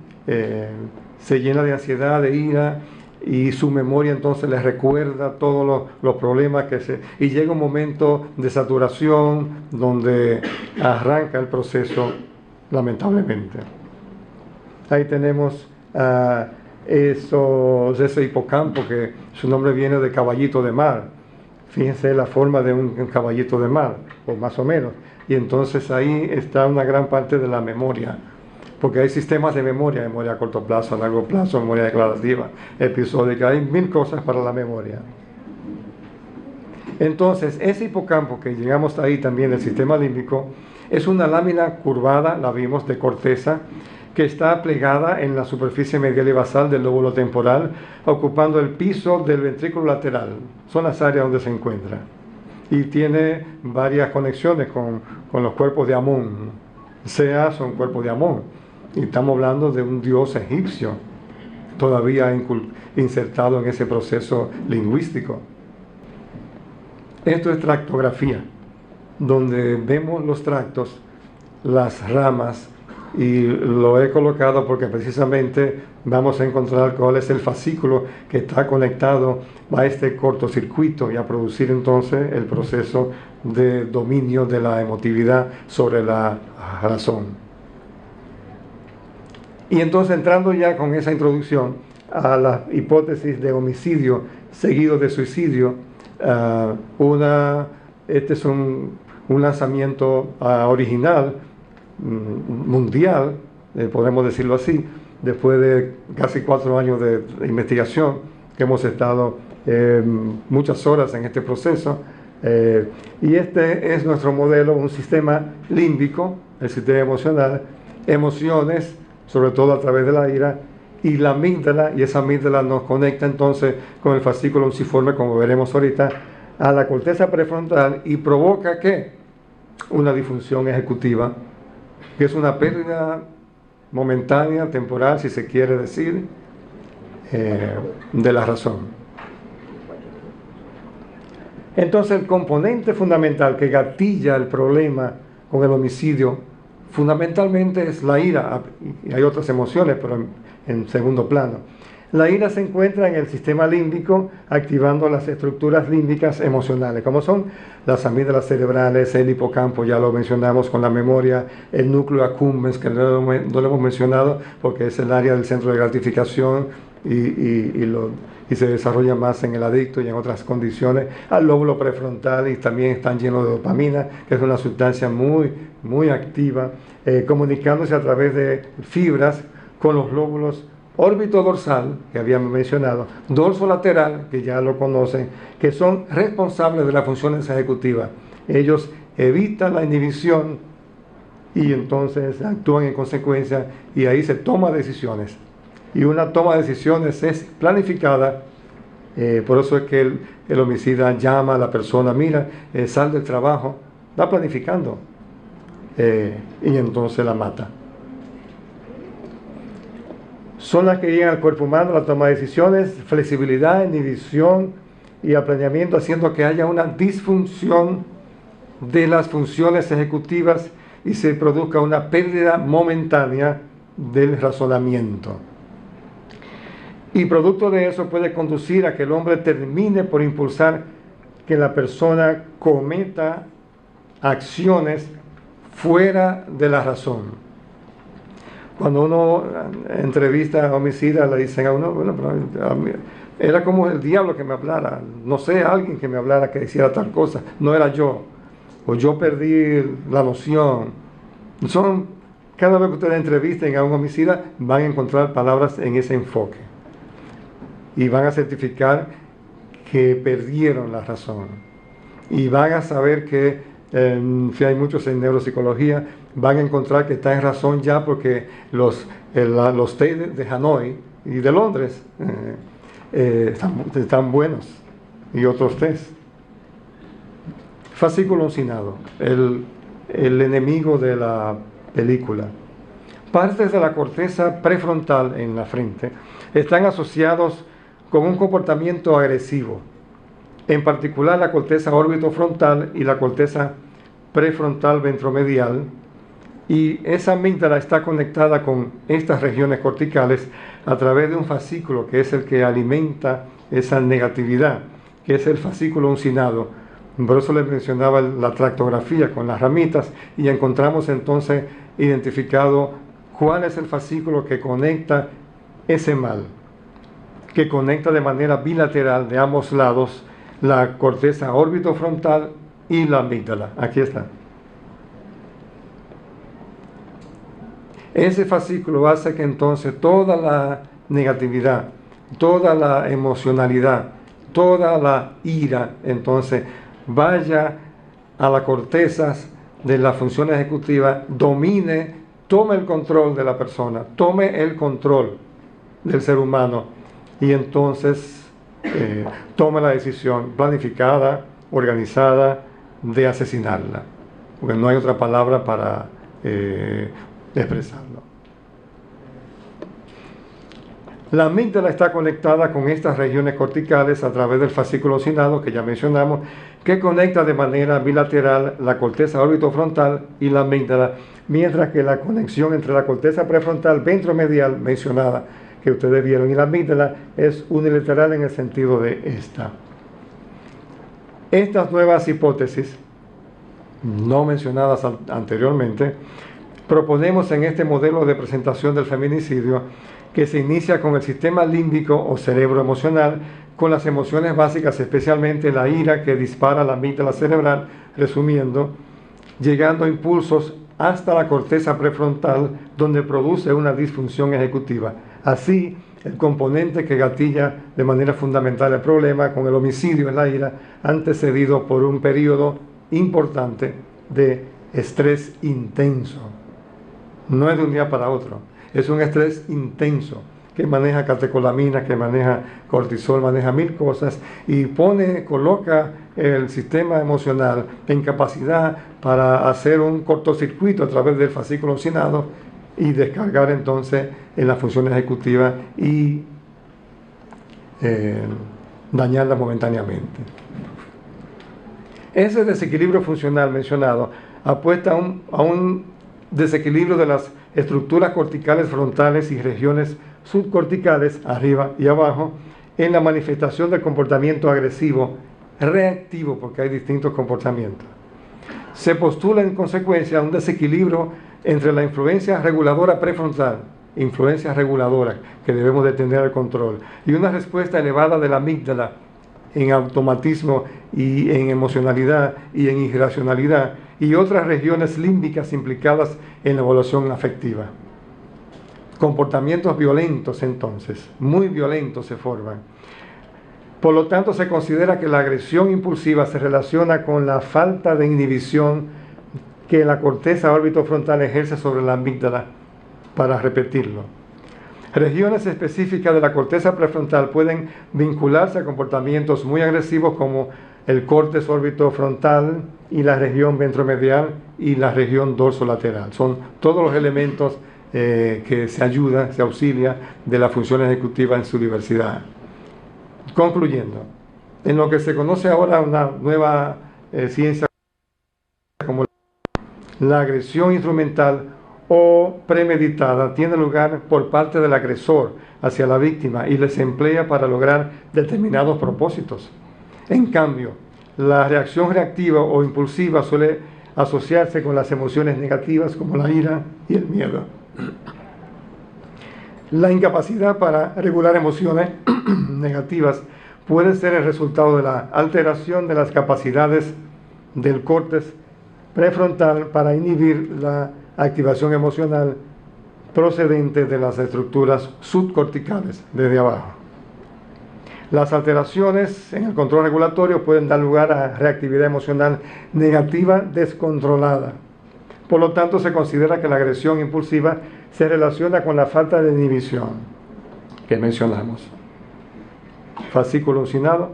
se llena de ansiedad, de ira, y su memoria entonces les recuerda todos los problemas y llega un momento de saturación donde arranca el proceso, lamentablemente. Ahí tenemos ese hipocampo, que su nombre viene de caballito de mar. Fíjense la forma de un caballito de mar, o más o menos. Y entonces ahí está una gran parte de la memoria, porque hay sistemas de memoria a corto plazo, a largo plazo, memoria declarativa, episódica, hay 1000 cosas para la memoria. Entonces, ese hipocampo que llegamos ahí también del sistema límbico, es una lámina curvada, la vimos, de corteza, que está plegada en la superficie medial y basal del lóbulo temporal, ocupando el piso del ventrículo lateral. Son las áreas donde se encuentra. Y tiene varias conexiones con los cuerpos de Amón. Sea son cuerpos de Amón. Y estamos hablando de un dios egipcio, todavía insertado en ese proceso lingüístico. Esto es tractografía, donde vemos los tractos, las ramas, y lo he colocado porque precisamente vamos a encontrar cuál es el fascículo que está conectado a este cortocircuito y a producir entonces el proceso de dominio de la emotividad sobre la razón. Y entonces, entrando ya con esa introducción a la hipótesis de homicidio seguido de suicidio, este es un lanzamiento original, mundial, podemos decirlo así, después de casi 4 años de investigación, que hemos estado muchas horas en este proceso, y este es nuestro modelo, un sistema límbico, el sistema emocional, emociones, sobre todo a través de la ira, y la amígdala, y esa amígdala nos conecta entonces con el fascículo unciforme, como veremos ahorita, a la corteza prefrontal, y provoca ¿qué? Una disfunción ejecutiva, que es una pérdida momentánea, temporal, si se quiere decir, de la razón. Entonces el componente fundamental que gatilla el problema con el homicidio fundamentalmente es la ira, y hay otras emociones, pero en segundo plano. La ira se encuentra en el sistema límbico, activando las estructuras límbicas emocionales, como son las amígdalas cerebrales, el hipocampo, ya lo mencionamos con la memoria, el núcleo accumbens, que no lo hemos mencionado porque es el área del centro de gratificación y se desarrolla más en el adicto y en otras condiciones, al lóbulo prefrontal, y también están llenos de dopamina, que es una sustancia muy activa, comunicándose a través de fibras con los lóbulos órbito dorsal, que habíamos mencionado, dorso lateral, que ya lo conocen, que son responsables de las funciones ejecutivas. Ellos evitan la inhibición y entonces actúan en consecuencia, y ahí se toma decisiones. Y una toma de decisiones es planificada, por eso es que el homicida llama a la persona, mira, sal del trabajo, va planificando, y entonces la mata. Son las que llegan al cuerpo humano, la toma de decisiones, flexibilidad, inhibición y planeamiento, haciendo que haya una disfunción de las funciones ejecutivas y se produzca una pérdida momentánea del razonamiento. Y producto de eso puede conducir a que el hombre termine por impulsar que la persona cometa acciones fuera de la razón. Cuando uno entrevista a homicidas, le dicen a uno, bueno, pero a mí, era como el diablo que me hablara, no sé, alguien que me hablara que hiciera tal cosa, no era yo, o yo perdí la noción. Cada vez que ustedes entrevisten a un homicida, van a encontrar palabras en ese enfoque, y van a certificar que perdieron la razón, y van a saber que, si hay muchos en neuropsicología, van a encontrar que está en razón ya, porque los test de Hanoi y de Londres están buenos, y otros test. Fascículo uncinado, el enemigo de la película. Partes de la corteza prefrontal en la frente están asociados con un comportamiento agresivo, en particular la corteza orbitofrontal y la corteza prefrontal ventromedial, y esa amígdala está conectada con estas regiones corticales a través de un fascículo que es el que alimenta esa negatividad, que es el fascículo uncinado. Por eso les mencionaba la tractografía con las ramitas, y encontramos entonces identificado cuál es el fascículo que conecta ese mal, que conecta de manera bilateral de ambos lados la corteza orbitofrontal y la amígdala. Aquí está. Ese fascículo hace que entonces toda la negatividad, toda la emocionalidad, toda la ira, entonces vaya a las cortezas de la función ejecutiva, domine, tome el control de la persona, tome el control del ser humano, y entonces tome la decisión planificada, organizada, de asesinarla, porque no hay otra palabra para expresarlo. La amígdala está conectada con estas regiones corticales a través del fascículo uncinado que ya mencionamos, que conecta de manera bilateral la corteza orbitofrontal y la amígdala, mientras que la conexión entre la corteza prefrontal ventromedial mencionada, que ustedes vieron, y la amígdala es unilateral en el sentido de esta. Estas nuevas hipótesis, no mencionadas anteriormente, proponemos en este modelo de presentación del feminicidio, que se inicia con el sistema límbico o cerebro emocional, con las emociones básicas, especialmente la ira que dispara la amígdala cerebral, resumiendo, llegando a impulsos hasta la corteza prefrontal, donde produce una disfunción ejecutiva. Así, el componente que gatilla de manera fundamental el problema con el homicidio es la ira, antecedido por un periodo importante de estrés intenso. No es de un día para otro, es un estrés intenso que maneja catecolamina, que maneja cortisol, maneja mil cosas, y coloca el sistema emocional en capacidad para hacer un cortocircuito a través del fascículo uncinado y descargar entonces en la función ejecutiva y dañarlas momentáneamente. Ese desequilibrio funcional mencionado apuesta a un desequilibrio de las estructuras corticales frontales y regiones subcorticales, arriba y abajo, en la manifestación del comportamiento agresivo reactivo, porque hay distintos comportamientos. Se postula en consecuencia un desequilibrio entre la influencia reguladora prefrontal, influencia reguladora que debemos de tener al control, y una respuesta elevada de la amígdala en automatismo y en emocionalidad y en irracionalidad, y otras regiones límbicas implicadas en la evaluación afectiva. Comportamientos violentos, entonces, muy violentos se forman. Por lo tanto, se considera que la agresión impulsiva se relaciona con la falta de inhibición que la corteza orbitofrontal ejerce sobre la amígdala. Para repetirlo, regiones específicas de la corteza prefrontal pueden vincularse a comportamientos muy agresivos como el córtex orbitofrontal y la región ventromedial y la región dorsolateral. Son todos los elementos que se ayudan, se auxilia de la función ejecutiva en su diversidad. Concluyendo, en lo que se conoce ahora una nueva ciencia como la agresión instrumental o premeditada tiene lugar por parte del agresor hacia la víctima y les emplea para lograr determinados propósitos. En cambio, la reacción reactiva o impulsiva suele asociarse con las emociones negativas como la ira y el miedo. La incapacidad para regular emociones negativas puede ser el resultado de la alteración de las capacidades del córtex prefrontal para inhibir la activación emocional procedente de las estructuras subcorticales desde abajo. Las alteraciones en el control regulatorio pueden dar lugar a reactividad emocional negativa descontrolada. Por lo tanto, se considera que la agresión impulsiva se relaciona con la falta de inhibición que mencionamos. Fascículo uncinado.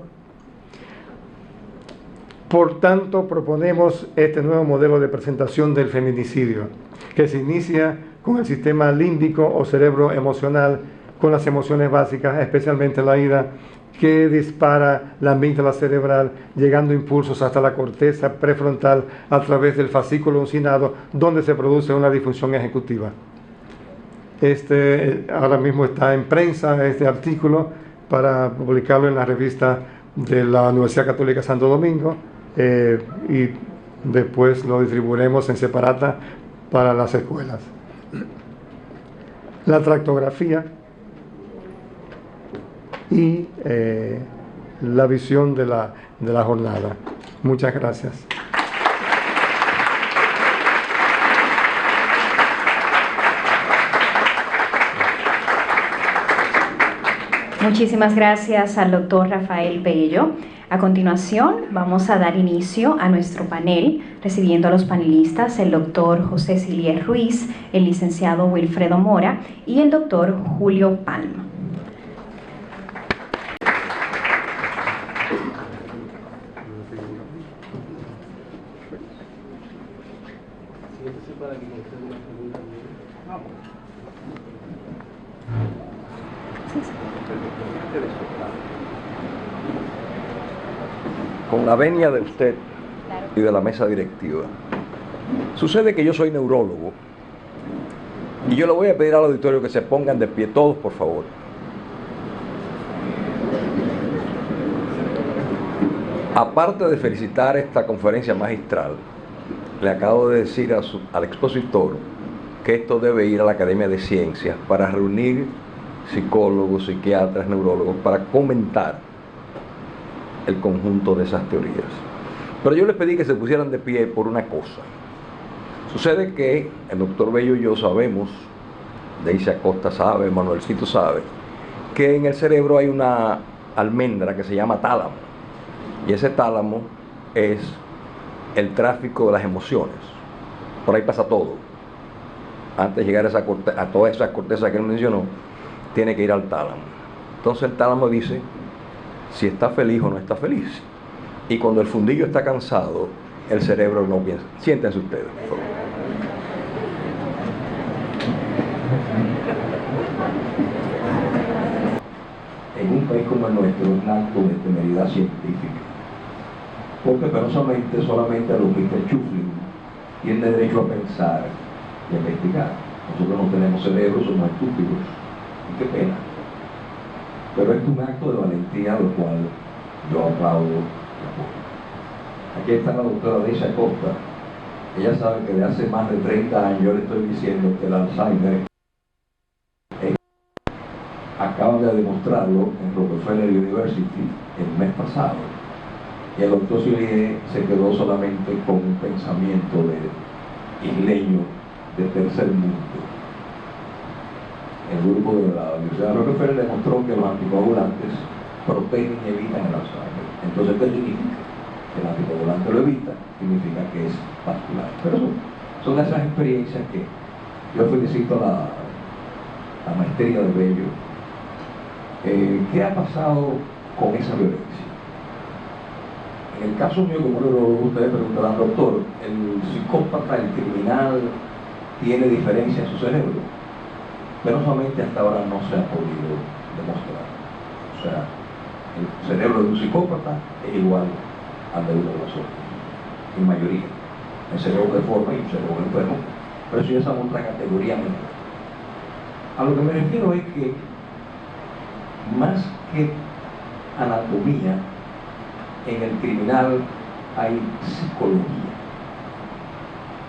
Por tanto, proponemos este nuevo modelo de presentación del feminicidio, que se inicia con el sistema límbico o cerebro emocional, con las emociones básicas, especialmente la ira, que dispara la amígdala cerebral, llegando impulsos hasta la corteza prefrontal a través del fascículo uncinado, donde se produce una disfunción ejecutiva. Ahora mismo está en prensa este artículo para publicarlo en la revista de la Universidad Católica Santo Domingo, y después lo distribuiremos en separata para las escuelas. La tractografía y la visión de la jornada. Muchas gracias. Muchísimas gracias al doctor Rafael Bello. A continuación, vamos a dar inicio a nuestro panel, recibiendo a los panelistas, el doctor José Silier Ruiz, el licenciado Wilfredo Mora y el doctor Julio Palma. Con la venia de usted y de la mesa directiva. Sucede que yo soy neurólogo y yo le voy a pedir al auditorio que se pongan de pie todos, por favor. Aparte de felicitar esta conferencia magistral, le acabo de decir al expositor que esto debe ir a la Academia de Ciencias para reunir psicólogos, psiquiatras, neurólogos, para comentar el conjunto de esas teorías. Pero yo les pedí que se pusieran de pie por una cosa. Sucede que el doctor Bello y yo sabemos, Daisy Acosta sabe, Manuelcito sabe, que en el cerebro hay una almendra que se llama tálamo. Y ese tálamo es el tráfico de las emociones. Por ahí pasa todo. Antes de llegar a toda esa corteza que él mencionó, tiene que ir al tálamo. Entonces el tálamo dice si está feliz o no está feliz. Y cuando el fundillo está cansado, el cerebro no piensa. Siéntense ustedes, por favor. en un país como el nuestro, es un acto de temeridad científica. Porque penosamente solamente a los Mr. Chuflin tienen derecho a pensar y a investigar. Nosotros no tenemos cerebro, somos estúpidos. Y qué pena. Pero es un acto de valentía, lo cual yo aplaudo y apoyo. Aquí está la doctora Deisha Costa. Ella sabe que de hace más de 30 años yo le estoy diciendo que el Alzheimer acaban de demostrarlo en Rockefeller University el mes pasado. Y el doctor Sillier se quedó solamente con un pensamiento de isleño de tercer mundo. El grupo de la Universidad de Rockefeller demostró que los anticoagulantes protegen y evitan el Alzheimer. Entonces, ¿qué significa? Que el anticoagulante lo evita, significa que es vascular. Pero son esas experiencias que yo felicito a la maestría de Bello. ¿Qué ha pasado con esa violencia? En el caso mío, como ustedes preguntarán, doctor, ¿el psicópata, el criminal, tiene diferencia en su cerebro? Penosamente hasta ahora no se ha podido demostrar. O sea, el cerebro de un psicópata es igual al de uno de nosotros, en mayoría. El cerebro deforme y el cerebro enfermo, pero eso ya es otra categoría menor. A lo que me refiero es que más que anatomía, en el criminal hay psicología.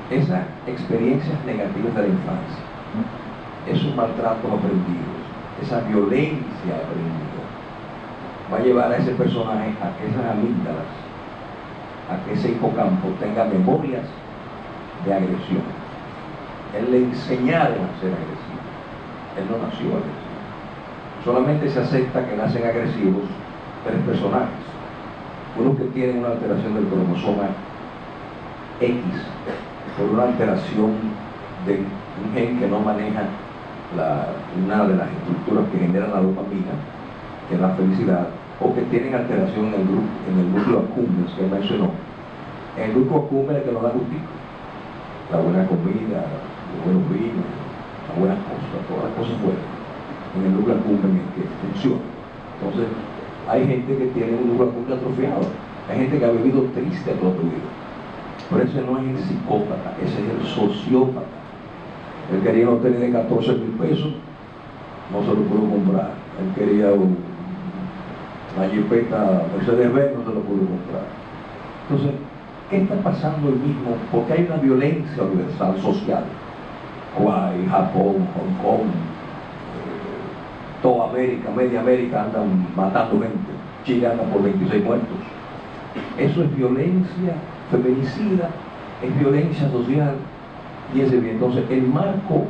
Esas experiencias negativas de la infancia, esos maltratos aprendidos, esa violencia aprendida, va a llevar a ese personaje a que esas amígdalas, a que ese hipocampo tenga memorias de agresión. Él le enseñaron a ser agresivo. Él no nació agresivo. Solamente se acepta que nacen agresivos 3 personajes. Uno que tiene una alteración del cromosoma X, por una alteración de un gen que no maneja una de las estructuras que generan la dopamina, que es la felicidad, o que tienen alteración en el núcleo accumbens que él mencionó. En el núcleo accumbens es que nos da gustito. La buena comida, los buenos vinos, las buenas cosas, todas las cosas buenas. En el núcleo accumbens es que funciona. Entonces, hay gente que tiene un núcleo accumbens atrofiado. Hay gente que ha vivido triste toda su vida. Pero ese no es el psicópata, ese es el sociópata. Él quería un hotel de 14.000 pesos, no se lo pudo comprar. Él quería una jipeta Mercedes-Benz, no se lo pudo comprar. Entonces, ¿qué está pasando hoy mismo? Porque hay una violencia universal social. Hawaii, Japón, Hong Kong, toda América, media América andan matando gente. Chile anda por 26 muertos. Eso es violencia feminicida, es violencia social. Y ese bien, entonces el marco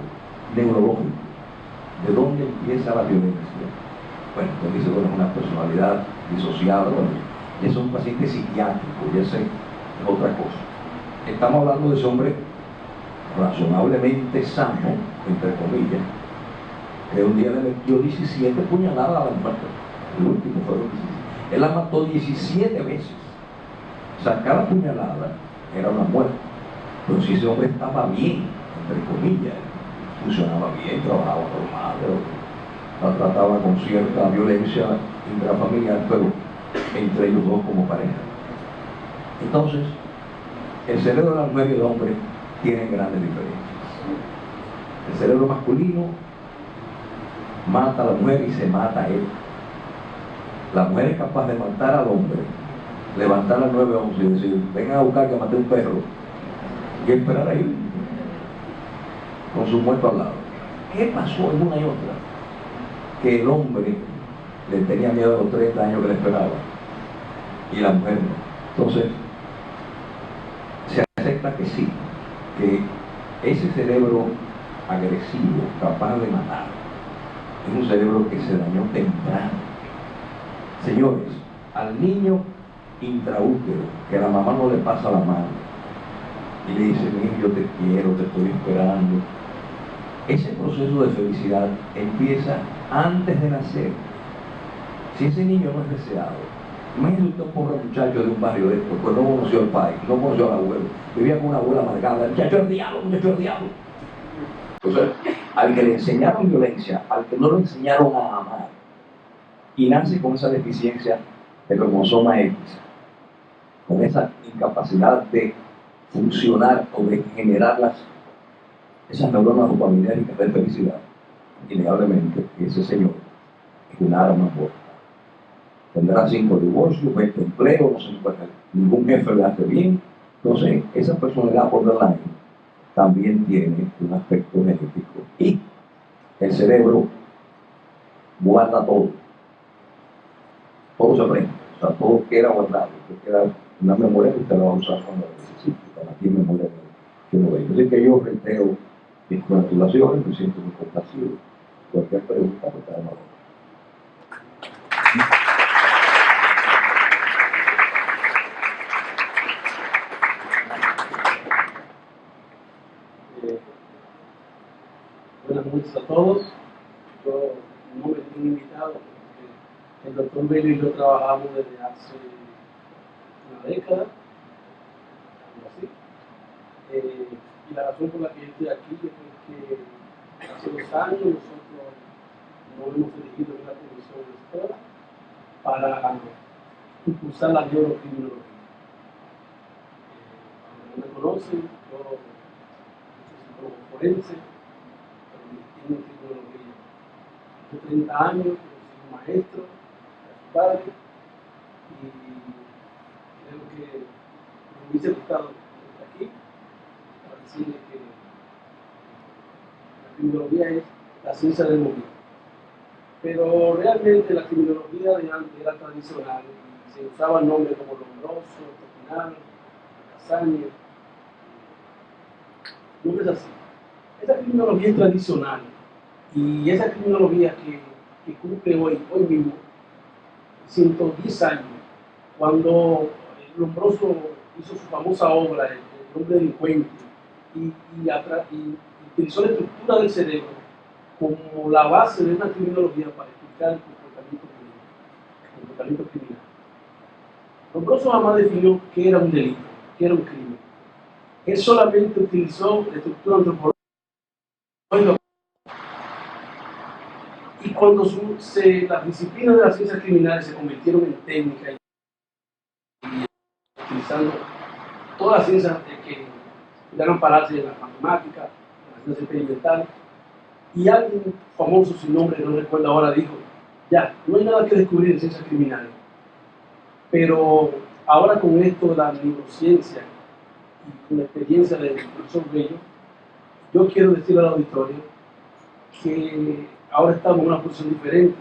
neurológico, ¿de dónde empieza la violencia? Bueno, entonces dice, bueno, es una personalidad disociada, bueno, y eso es un paciente psiquiátrico, y ese es otra cosa. Estamos hablando de ese hombre razonablemente sano, entre comillas, que un día le metió 17 puñaladas a la mujer. El último fueron 17. Él la mató 17 veces. O sea, cada puñalada era una muerte. Pero si ese hombre estaba bien, entre comillas, funcionaba bien, trabajaba normal, pero la trataba con cierta violencia intrafamiliar, pero entre ellos dos como pareja. Entonces, el cerebro de la mujer y el hombre tienen grandes diferencias. El cerebro masculino mata a la mujer y se mata a él. La mujer es capaz de matar al hombre, levantar al 911 y decir, vengan a buscar que maté un perro, y esperar ahí con su muerto al lado. ¿Qué pasó en una y otra? Que el hombre le tenía miedo a los 30 años que le esperaba y la mujer no. Entonces se acepta que sí, que ese cerebro agresivo, capaz de matar, es un cerebro que se dañó temprano. Señores, al niño intraútero, que la mamá no le pasa la mano y le dice, mira, yo te quiero, te estoy esperando, ese proceso de felicidad empieza antes de nacer. Si ese niño no es deseado, imagínese usted un pobre muchacho de un barrio de esto, pues no conoció al padre, no conoció al abuelo, vivía con una abuela amargada, el muchacho es diablo, muchacho es diablo. Entonces, al que le enseñaron violencia, al que no lo enseñaron a amar, y nace con esa deficiencia de cromosoma X, con esa incapacidad de funcionar o de generar esas neuronas dopaminérgicas de felicidad, innegablemente ese señor es un arma mortal. Tendrá 5 divorcios, 20 empleos, no se encuentra ningún jefe le hace bien. Entonces, esa personalidad borderline también tiene un aspecto genético y el cerebro guarda todo se aprende, o sea, todo queda guardado, todo queda una memoria que usted la va a usar cuando la necesite, para aquí memoria que no ve. Así que yo reitero mis congratulaciones, me siento muy complacido. Cualquier pregunta, pues está de nuevo. Buenas noches a todos. Yo no me tengo invitado porque el doctor Bello y yo trabajamos desde hace una década, algo así. Y la razón por la que yo estoy aquí es porque hace 2 años nosotros nos hemos dirigido en la comisión de escuela para impulsar la neurocriminología. Para los que no me conocen, yo soy psicólogo forense, en criminología. Hace 30 años, soy un maestro, su padre, y creo que me hubiese gustado estar aquí para decirle que la criminología es la ciencia del momento. Pero realmente la criminología de antes era tradicional y se usaban nombres como Lombroso, Topinano, Casaña, nombres así. Esa criminología es tradicional y esa criminología que cumple hoy mismo 110 años, cuando Lombroso hizo su famosa obra, El hombre delincuente, y utilizó la estructura del cerebro como la base de una criminología para explicar el comportamiento criminal. Lombroso jamás definió qué era un delito, qué era un crimen. Él solamente utilizó la estructura antropológica. Y cuando las disciplinas de las ciencias criminales se convirtieron en técnicas y utilizando todas las ciencias que pudieran pararse en la matemática, en las ciencias experimentales, y alguien famoso, sin nombre, no recuerdo ahora, dijo, ya, no hay nada que descubrir en ciencias criminales. Pero ahora con esto de la neurociencia y con la experiencia del profesor Bello, yo quiero decirle al auditorio que ahora estamos en una posición diferente.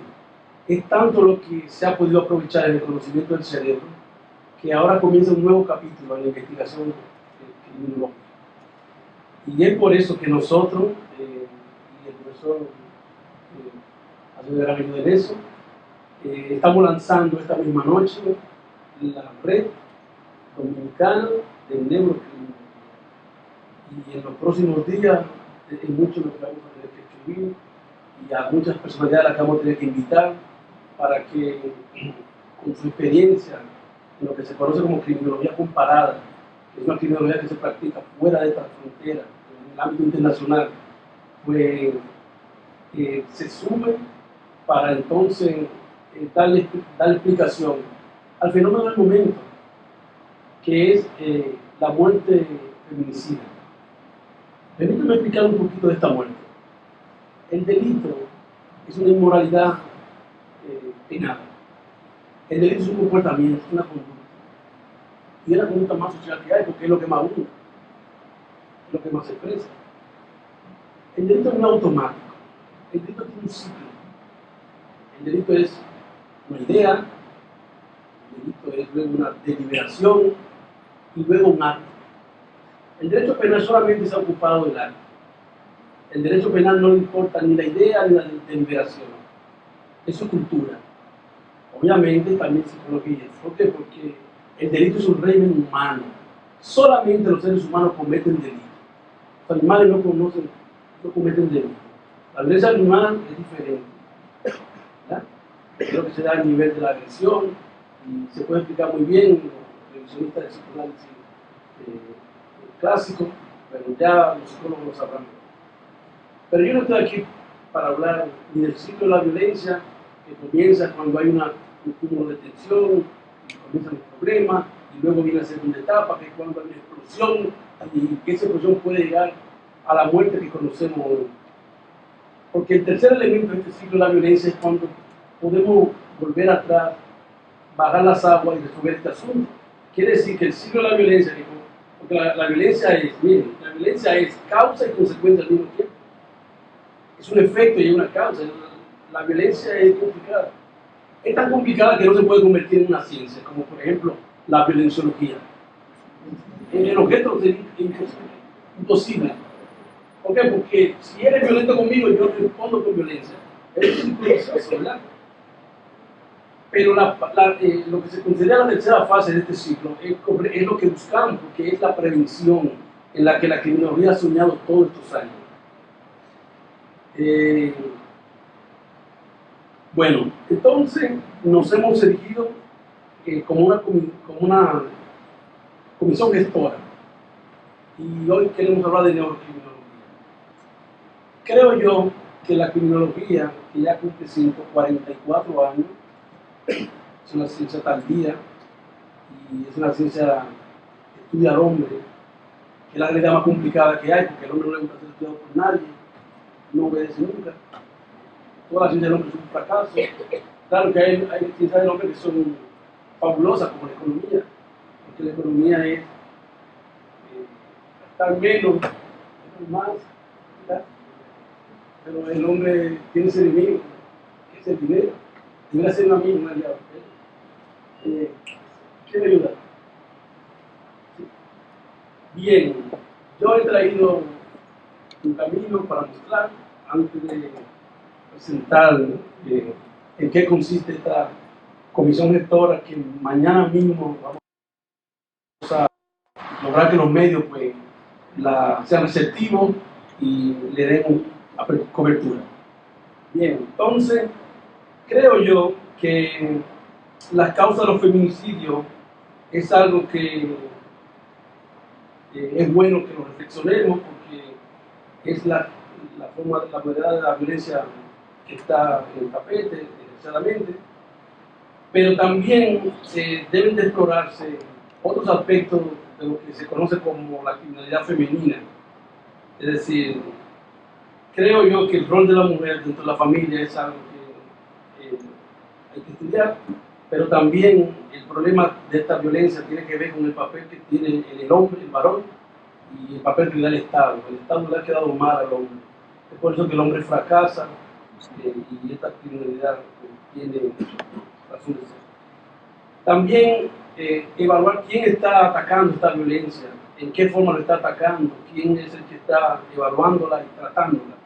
Es tanto lo que se ha podido aprovechar en el conocimiento del cerebro que ahora comienza un nuevo capítulo en la investigación criminológica. Y es por eso que nosotros, y el profesor hace un gran ayuda en eso, estamos lanzando esta misma noche la red dominicana de neurocriminología. Y en los próximos días, es mucho lo que vamos a tener que escribir y a muchas personalidades a las que vamos a tener que invitar para que, con su experiencia en lo que se conoce como criminología comparada, que es una criminología que se practica fuera de estas fronteras, en el ámbito internacional, pues se sume para entonces darle explicación al fenómeno del momento, que es la muerte feminicida. Permítame explicar un poquito de esta muerte. El delito es una inmoralidad penal. El delito es un comportamiento, es una conducta. Y es la conducta más social que hay, porque es lo que más une, es lo que más se expresa. El delito es un automático. El delito tiene un ciclo. El delito es una idea, el delito es luego una deliberación y luego un acto. El derecho penal solamente se ha ocupado del acto. El derecho penal no le importa ni la idea ni la deliberación. Eso es cultura. Obviamente también psicología. ¿Por qué? Porque el delito es un régimen humano. Solamente los seres humanos cometen delitos. Los animales no cometen delitos. La violencia animal es diferente. ¿Ya? Creo que se da a nivel de la agresión y se puede explicar muy bien los revisionistas de psicoanálisis clásico, pero ya los psicólogos lo sabrán. Pero yo no estoy aquí para hablar ni del ciclo de la violencia que comienza cuando hay un cúmulo de tensión, y comienzan los problemas, y luego viene la segunda etapa, que es cuando hay una explosión, y que esa explosión puede llegar a la muerte que conocemos hoy. Porque el tercer elemento de este ciclo de la violencia es cuando podemos volver atrás, bajar las aguas y resolver este asunto. Quiere decir que el ciclo de la violencia, porque la violencia es, miren, la violencia es causa y consecuencia al mismo tiempo. Es un efecto y una causa. La violencia es complicada. Es tan complicada que no se puede convertir en una ciencia, como por ejemplo la violenciología. El objeto es imposible. ¿Por qué? Porque si eres violento conmigo, yo respondo con violencia. Es un proceso, ¿verdad? Pero lo que se considera la tercera fase de este ciclo es lo que buscamos, porque es la prevención en la que la criminología ha soñado todos estos años. Bueno, entonces nos hemos erigido como una comisión gestora, y hoy queremos hablar de neurocriminología. Creo yo que la criminología, que ya cumple 144 años, es una ciencia tardía y es una ciencia que estudia al hombre, que es la realidad más complicada que hay, porque el hombre no le gusta ser estudiado por nadie, no obedece nunca. Toda la ciencia del hombre es un fracaso. Claro que hay ciencias del hombre que son fabulosas, como la economía, porque la economía es gastar menos, más, ¿verdad? Pero el hombre tiene ese enemigo, que es el dinero. Debería ser un amigo, un aliado. ¿Quién me ayuda? Sí. Bien, yo he traído un camino para mostrar, antes de presentar en qué consiste esta comisión gestora, que mañana mismo vamos a lograr que los medios pues, sean receptivos y le den cobertura. Bien, entonces, creo yo que las causas de los feminicidios es algo que es bueno que lo reflexionemos, porque es la modalidad de la violencia que está en el tapete, desgraciadamente, pero también deben de explorarse otros aspectos de lo que se conoce como la criminalidad femenina. Es decir, creo yo que el rol de la mujer dentro de la familia es algo que hay que estudiar, pero también el problema de esta violencia tiene que ver con el papel que tiene el hombre, el varón, y el papel que le da el Estado. El Estado le ha quedado mal al hombre. Es por eso que el hombre fracasa y esta criminalidad tiene razón de ser. También evaluar quién está atacando esta violencia, en qué forma lo está atacando, quién es el que está evaluándola y tratándola.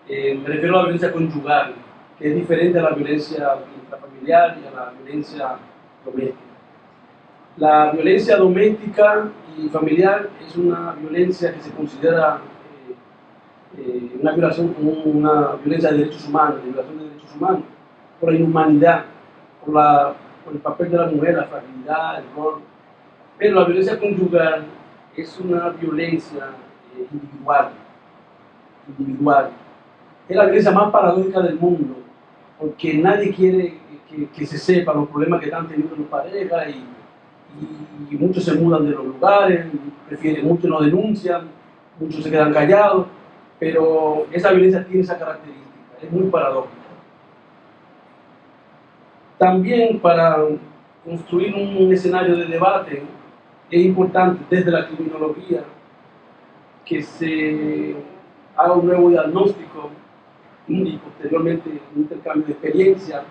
Me refiero a la violencia conyugal, que es diferente a la violencia intrafamiliar y a la violencia doméstica. La violencia doméstica y familiar es una violencia que se considera una violencia de derechos humanos, de violación de derechos humanos, por la inhumanidad, por el papel de la mujer, la fragilidad, el rol. Pero la violencia conyugal es una violencia individual. Es la violencia más paradójica del mundo, porque nadie quiere que se sepa los problemas que están teniendo las parejas y muchos se mudan de los lugares, muchos no denuncian, muchos se quedan callados, pero esa violencia tiene esa característica, es muy paradójica. También para construir un escenario de debate es importante desde la criminología que se haga un nuevo diagnóstico y posteriormente un intercambio de experiencia,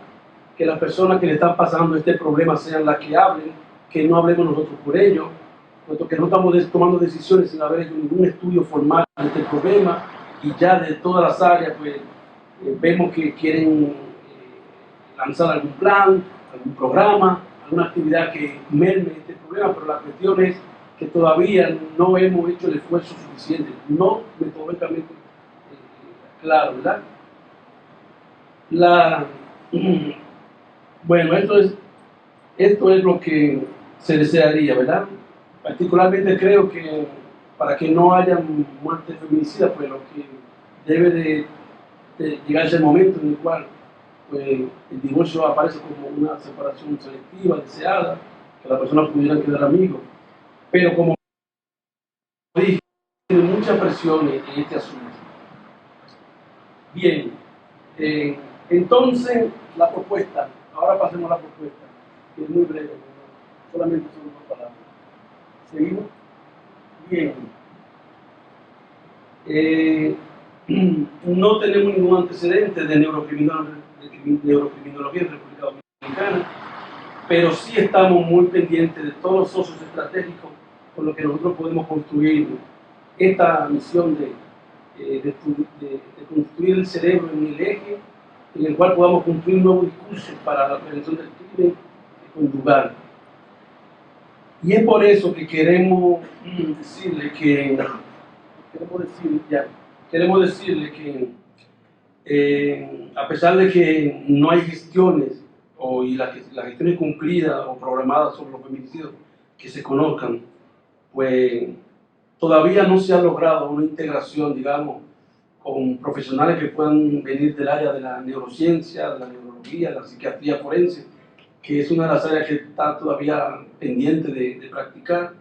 que las personas que le están pasando este problema sean las que hablen, que no hablemos nosotros por ellos, puesto que no estamos tomando decisiones sin haber hecho ningún estudio formal de este problema, y ya de todas las áreas pues vemos que quieren lanzar algún plan, algún programa, alguna actividad que merme este problema, pero la cuestión es que todavía no hemos hecho el esfuerzo suficiente, no metodológicamente claro, ¿verdad? Bueno, esto es lo que se desearía, ¿verdad? Particularmente creo que para que no haya muertes feminicidas, pues lo que debe de llegar ese momento en el cual pues el divorcio aparece como una separación selectiva, deseada, que la persona pudiera quedar amigos. Pero como dije, tiene mucha presión en este asunto. Bien, entonces la propuesta, ahora pasemos a la propuesta, que es muy breve, ¿no? Solamente son 2 palabras. ¿Seguimos? Bien. No tenemos ningún antecedente de neurocriminología en República Dominicana, pero sí estamos muy pendientes de todos los socios estratégicos con los que nosotros podemos construir esta misión de construir el cerebro en el eje en el cual podamos construir un nuevo discurso para la prevención del crimen conyugal. Y es por eso que queremos decirle que a pesar de que no hay gestiones y las gestiones cumplidas o programadas sobre los feminicidios que se conozcan, pues todavía no se ha logrado una integración, digamos, con profesionales que puedan venir del área de la neurociencia, de la neurología, de la psiquiatría forense, que es una de las áreas que está todavía pendiente de practicar,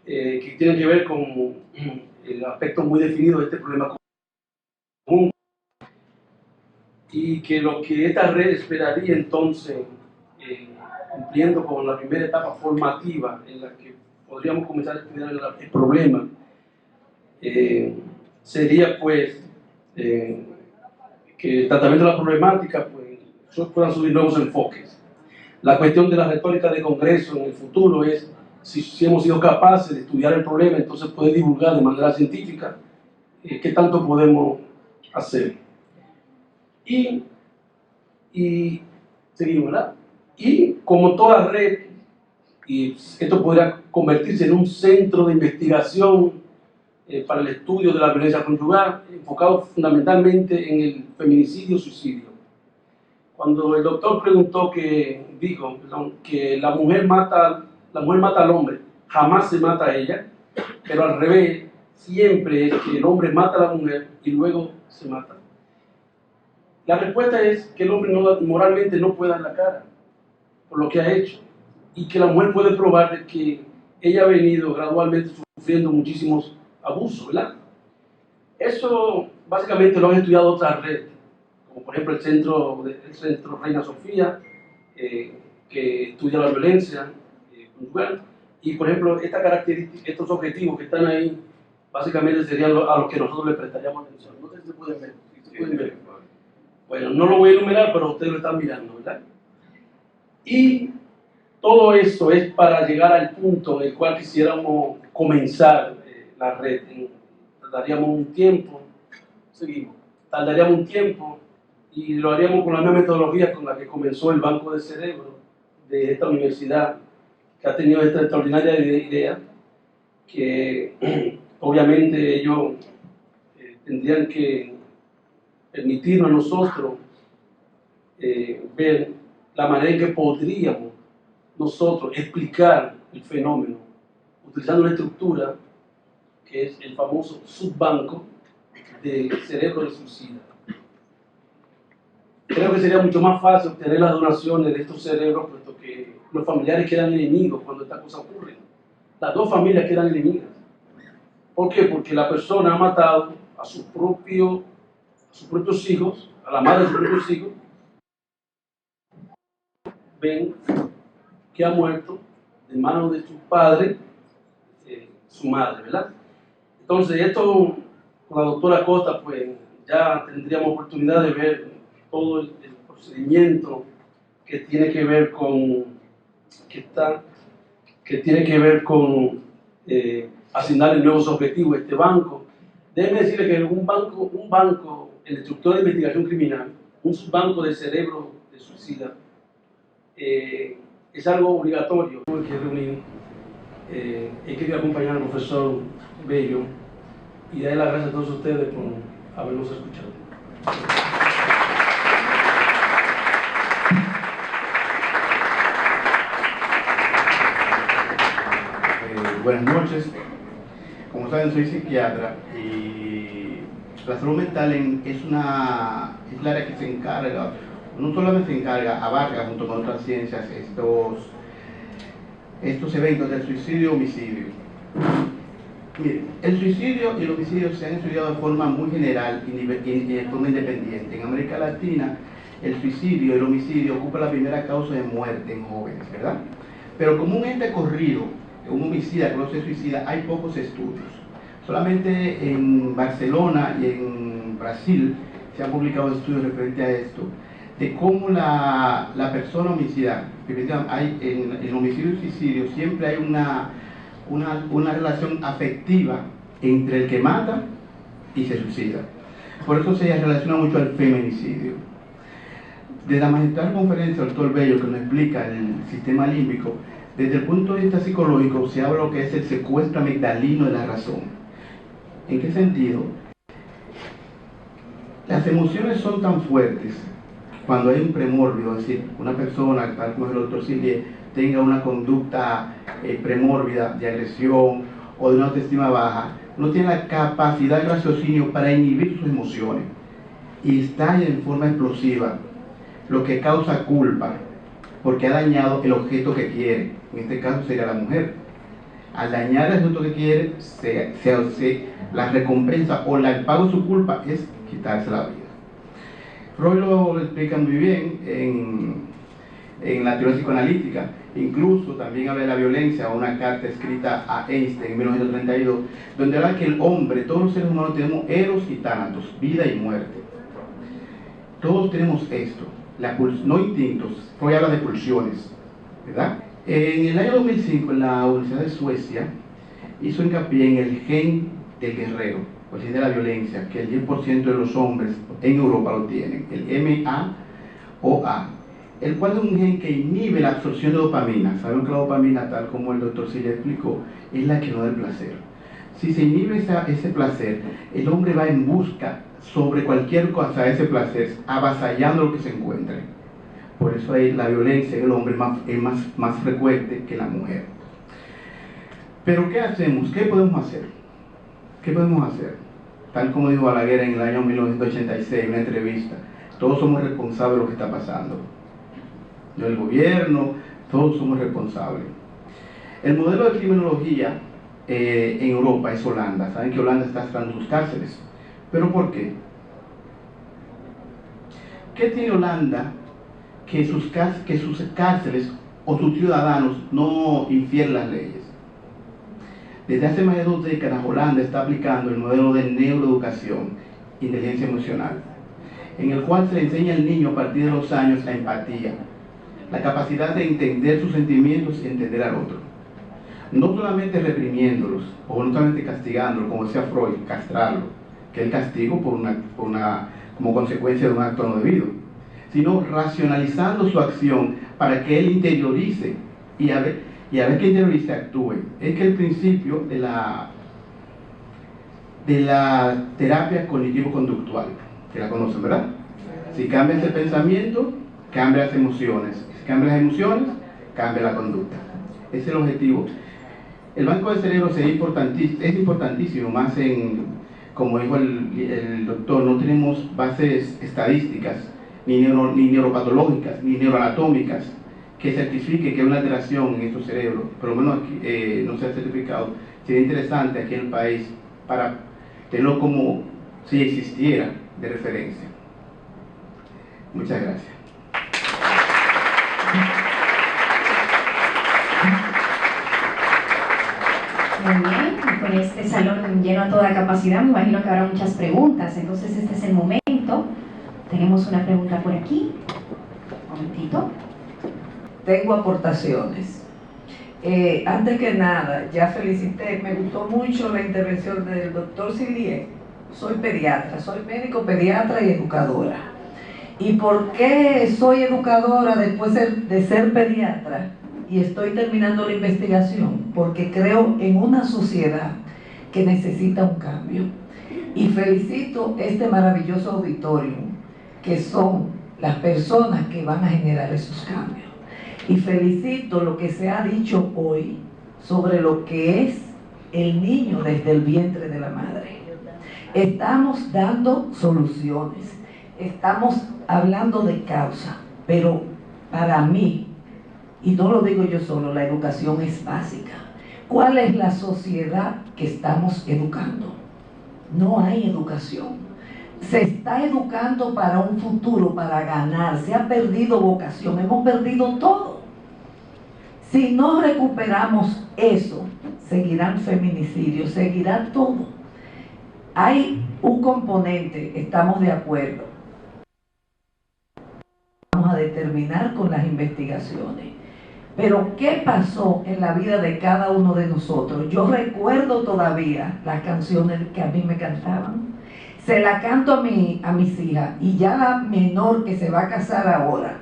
que tiene que ver con el aspecto muy definido de este problema común, y que lo que esta red esperaría entonces, cumpliendo con la primera etapa formativa en la que podríamos comenzar a estudiar el problema, sería pues que el tratamiento de la problemática pues puedan subir nuevos enfoques. La cuestión de la retórica de Congreso en el futuro es si hemos sido capaces de estudiar el problema, entonces poder divulgar de manera científica qué tanto podemos hacer. Y seguimos, ¿verdad? Y como toda red, y esto podría convertirse en un centro de investigación para el estudio de la violencia conyugal, enfocado fundamentalmente en el feminicidio-suicidio. Cuando el doctor dijo que la mujer mata al hombre, jamás se mata a ella, pero al revés, siempre es que el hombre mata a la mujer y luego se mata. La respuesta es que el hombre moralmente no puede dar la cara por lo que ha hecho, y que la mujer puede probar de que ella ha venido gradualmente sufriendo muchísimos abusos, ¿verdad? Eso básicamente lo han estudiado otras redes, como por ejemplo el centro Reina Sofía, que estudia la violencia conyugal, y por ejemplo estas características, estos objetivos que están ahí, básicamente serían a los que nosotros le prestaríamos atención. No sé si se pueden ver. Bueno, no lo voy a enumerar, pero ustedes lo están mirando, ¿verdad? Y todo eso es para llegar al punto en el cual quisiéramos comenzar la red. Tardaríamos un tiempo y lo haríamos con la misma metodología con la que comenzó el Banco de Cerebro de esta universidad, que ha tenido esta extraordinaria idea, que obviamente ellos tendrían que permitirnos a nosotros ver la manera en que podríamos nosotros explicar el fenómeno utilizando una estructura que es el famoso subbanco de cerebro de suicida. Creo que sería mucho más fácil obtener las donaciones de estos cerebros, puesto que los familiares quedan enemigos cuando esta cosa ocurre. Las dos familias quedan enemigas. ¿Por qué? Porque la persona ha matado a sus propios hijos, a la madre de sus propios hijos, ven que ha muerto de manos de su padre, su madre, ¿verdad? Entonces, esto con la doctora Costa, pues ya tendríamos oportunidad de ver todo el procedimiento que tiene que ver con asignarle nuevos objetivos a este banco. Déjenme decirle que un banco en la estructura de investigación criminal, un subbanco de cerebro de suicida, es algo obligatorio. Hay que reunir, hay que acompañar al profesor Bello y darle las gracias a todos ustedes por habernos escuchado. Buenas noches. Como saben, soy psiquiatra y La salud mental es el área que se encarga, no solamente se encarga, abarca junto con otras ciencias estos eventos del suicidio y homicidio. Mire, el suicidio y el homicidio se han estudiado de forma muy general y de forma independiente. En América Latina, el suicidio y el homicidio ocupa la primera causa de muerte en jóvenes, ¿verdad? Pero como un ente corrido, un homicida que no se suicida, hay pocos estudios. Solamente en Barcelona y en Brasil se han publicado estudios referentes a esto, de cómo la persona homicida, en homicidio y suicidio siempre hay una relación afectiva entre el que mata y se suicida. Por eso se relaciona mucho al feminicidio. De la magistral conferencia del doctor Bello, que nos explica el sistema límbico, desde el punto de vista psicológico se habla de lo que es el secuestro amigdalino de la razón. ¿En qué sentido? Las emociones son tan fuertes cuando hay un premórbido, es decir, una persona, tal como el doctor Silvier, tenga una conducta premórbida de agresión o de una autoestima baja, no tiene la capacidad de raciocinio para inhibir sus emociones y estalla en forma explosiva, lo que causa culpa, porque ha dañado el objeto que quiere, en este caso sería la mujer. Al dañar el objeto que quiere, la recompensa o el pago de su culpa es quitarse la vida. Freud lo explica muy bien en la teoría psicoanalítica. Incluso también habla de la violencia, una carta escrita a Einstein en 1932, donde habla que el hombre, todos los seres humanos tenemos eros y tánatos, vida y muerte. Todos tenemos esto, no instintos. Freud habla de pulsiones, ¿verdad? En el año 2005, en la Universidad de Suecia, hizo hincapié en el gen del guerrero, o el gen de la violencia, que el 10% de los hombres en Europa lo tienen, el MAOA, el cual es un gen que inhibe la absorción de dopamina. Sabemos que la dopamina, tal como el doctor Silva explicó, es la que no da el placer. Si se inhibe ese placer, el hombre va en busca sobre cualquier cosa, ese placer, avasallando lo que se encuentre. Por eso ahí la violencia en el hombre es más frecuente que en la mujer. Pero ¿qué hacemos? ¿Qué podemos hacer? ¿Qué podemos hacer? Tal como dijo Balaguer en el año 1986 en una entrevista, todos somos responsables de lo que está pasando. No el gobierno, todos somos responsables. El modelo de criminología en Europa es Holanda. Saben que Holanda está cerrando sus cárceles. ¿Pero por qué? ¿Qué tiene Holanda que sus cárceles o sus ciudadanos no infieren las leyes? Desde hace más de 2 décadas Holanda está aplicando el modelo de neuroeducación, inteligencia emocional, en el cual se le enseña al niño a partir de los años la empatía, la capacidad de entender sus sentimientos y entender al otro. No solamente reprimiéndolos, o no solamente castigándolos, como decía Freud, castrarlo, que es el castigo como consecuencia de un acto no debido, sino racionalizando su acción para que él interiorice y a ver que interiorice, actúe. Es que el principio de la terapia cognitivo-conductual, que la conocen, ¿verdad? Si cambia ese pensamiento, cambia las emociones. Si cambia las emociones, cambia la conducta. Ese es el objetivo. El banco de cerebro es importantísimo, más como dijo el doctor, no tenemos bases estadísticas, ni neuropatológicas, ni neuroanatómicas, que certifique que hay una alteración en estos cerebros. Por lo menos aquí, no se ha certificado. Sería interesante aquí en el país para tenerlo como si existiera de referencia. Muchas gracias. Muy bien, con este salón lleno a toda capacidad, me imagino que habrá muchas preguntas, entonces este es el momento. Tenemos una pregunta por aquí. Un momentito. Tengo aportaciones. Antes que nada, ya felicité, me gustó mucho la intervención del doctor Silvier. Soy pediatra, soy médico pediatra y educadora. ¿Y por qué soy educadora después de ser pediatra? Y estoy terminando la investigación porque creo en una sociedad que necesita un cambio. Y felicito este maravilloso auditorio, que son las personas que van a generar esos cambios. Y felicito lo que se ha dicho hoy sobre lo que es el niño desde el vientre de la madre. Estamos dando soluciones, estamos hablando de causa, pero para mí, y no lo digo yo solo, la educación es básica. ¿Cuál es la sociedad que estamos educando? No hay educación. Se está educando para un futuro, para ganar. Se ha perdido vocación, hemos perdido todo. Si no recuperamos eso, seguirán feminicidios, seguirá todo. Hay un componente, estamos de acuerdo. Vamos a determinar con las investigaciones. Pero ¿qué pasó en la vida de cada uno de nosotros? Yo recuerdo todavía las canciones que a mí me cantaban. Se la canto a mis hijas, y ya la menor que se va a casar ahora,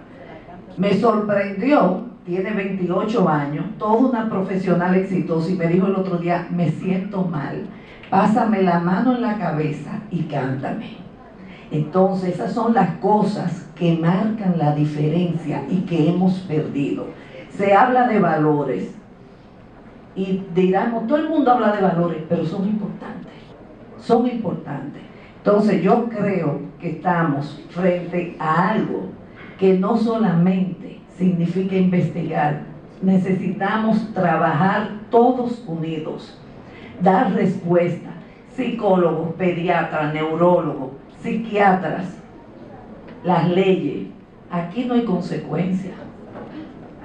me sorprendió, tiene 28 años, toda una profesional exitosa, y me dijo el otro día, me siento mal, pásame la mano en la cabeza y cántame. Entonces esas son las cosas que marcan la diferencia y que hemos perdido. Se habla de valores y diramos, todo el mundo habla de valores, pero son importantes, son importantes. Entonces yo creo que estamos frente a algo que no solamente significa investigar, necesitamos trabajar todos unidos, dar respuesta, psicólogos, pediatras, neurólogos, psiquiatras, las leyes. Aquí no hay consecuencias,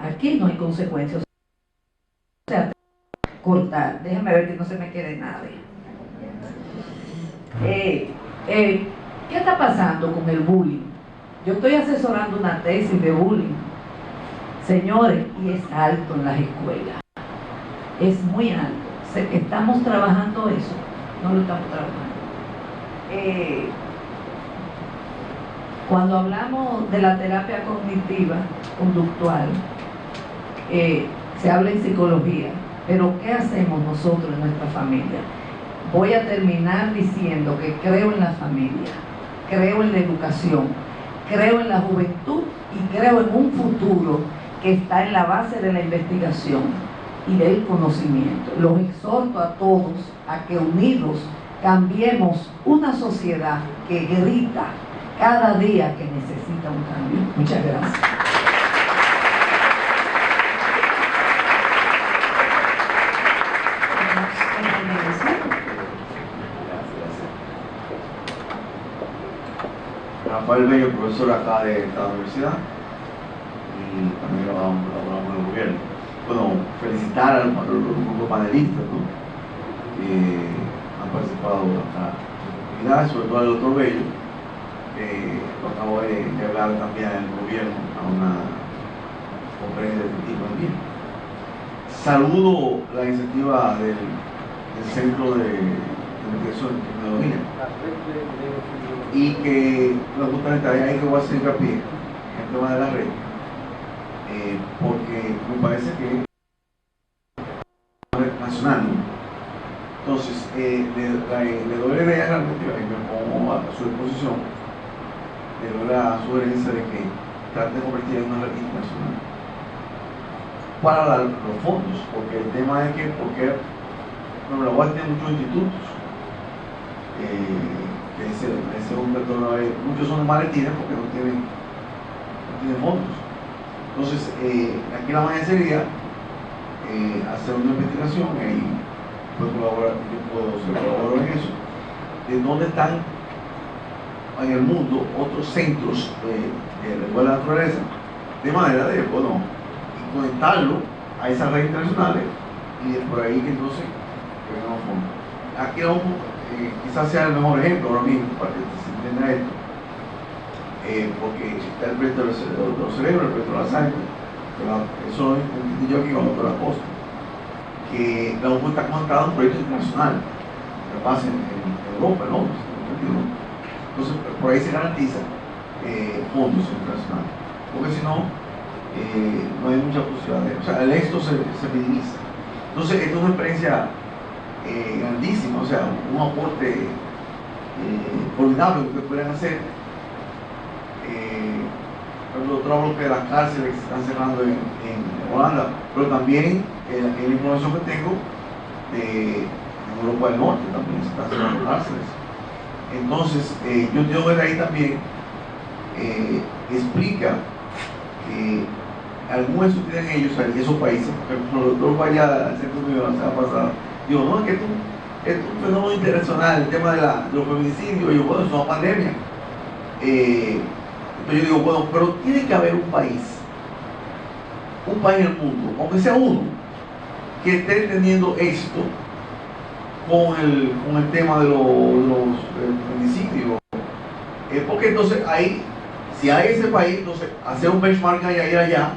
aquí no hay consecuencias. O sea, cortar, déjame ver que no se me quede nadie. ¿Qué está pasando con el bullying? Yo estoy asesorando una tesis de bullying, señores, y es alto en las escuelas, es muy alto. ¿Estamos trabajando eso? No lo estamos trabajando. Cuando hablamos de la terapia cognitiva conductual, se habla en psicología, pero ¿qué hacemos nosotros en nuestra familia? Voy a terminar diciendo que creo en la familia, creo en la educación, creo en la juventud y creo en un futuro que está en la base de la investigación y del conocimiento. Los exhorto a todos a que unidos cambiemos una sociedad que grita cada día que necesita un cambio. Muchas gracias. Rafael Bello, profesor acá de esta universidad, y también laboramos en el gobierno. Bueno, felicitar a los grupos panelistas, ¿no? Que han participado en esta actividad, sobre todo al doctor Bello, que acabo de hablar también en el gobierno a una conferencia de este tipo también. Saludo la iniciativa del Centro de Investigación en Tecnología, y que justamente ahí que voy a hacer hincapié en el tema de la red, porque me parece que es nacional, ¿no? Entonces le doy la idea realmente, y me pongo a su disposición, le doy la sugerencia de que trate de convertir en una red internacional para los fondos, porque el tema es que, bueno, la UAS tiene muchos institutos, muchos son maletines porque no tienen fondos. Entonces, aquí la mañana sería hacer una investigación y pues colaborar, yo puedo ser colaborador en eso, de dónde están en el mundo otros centros de la escuela de naturaleza, de manera de, bueno, conectarlo a esas redes internacionales y de por ahí que entonces tengamos fondos. Aquí quizás sea el mejor ejemplo ahora mismo para que se entienda esto, porque está el proyecto de los cerebros, el proyecto de la sangre, eso lo entendí yo aquí con la doctora Costa, que la UPU está conectada a un proyecto internacional que pasa en Europa, en Londres, entonces por ahí se garantiza fondos internacionales, porque si no, no hay mucha posibilidad o sea, el éxito se minimiza. Entonces esto es una experiencia grandísima, o sea, un aporte formidable que pueden hacer. El otro bloque de las cárceles que se están cerrando en Holanda, pero también la información que tengo de Europa del Norte, también se están cerrando cárceles. Entonces, yo tengo que ver ahí también, explica que algunos de esos tienen ellos en esos países, porque cuando el doctor vaya al centro mío la semana pasada, digo, no, es que es un fenómeno internacional, el tema de los feminicidios. Y yo, bueno, es una pandemia. Entonces yo digo, bueno, pero tiene que haber un país en el mundo, aunque sea uno, que esté teniendo éxito con el tema de los feminicidios. Porque entonces ahí, si hay ese país, entonces hacer un benchmark allá,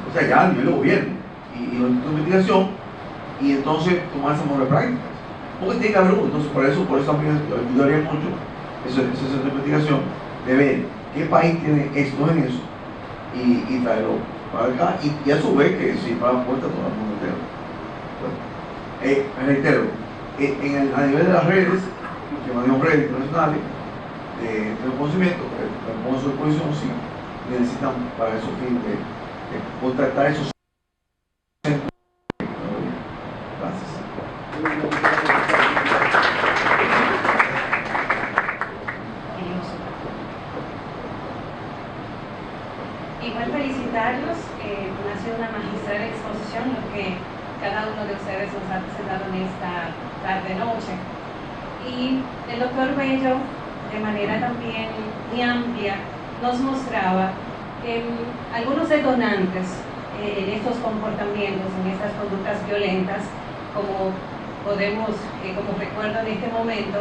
o sea, ya a nivel de gobierno y los institutos de investigación, y entonces tomar esas mejores prácticas. Porque tiene que haber uno. Entonces, por eso a mí me ayudaría mucho ese centro de investigación, de ver qué país tiene éxito en eso y traerlo para acá, y a su vez que si para la puerta todo el mundo entero. Bueno, reitero, a nivel de las redes, que manejamos redes internacionales de conocimiento, que pongo a su disposición, si necesitan para esos fines de contactar esos centros. Gracias. Igual felicitarlos, ha sido una magistral exposición lo que cada uno de ustedes nos ha presentado en esta tarde-noche. Y el doctor Bello, de manera también muy amplia, nos mostraba algunos detonantes en estos comportamientos, en estas conductas violentas, como recuerdo en este momento,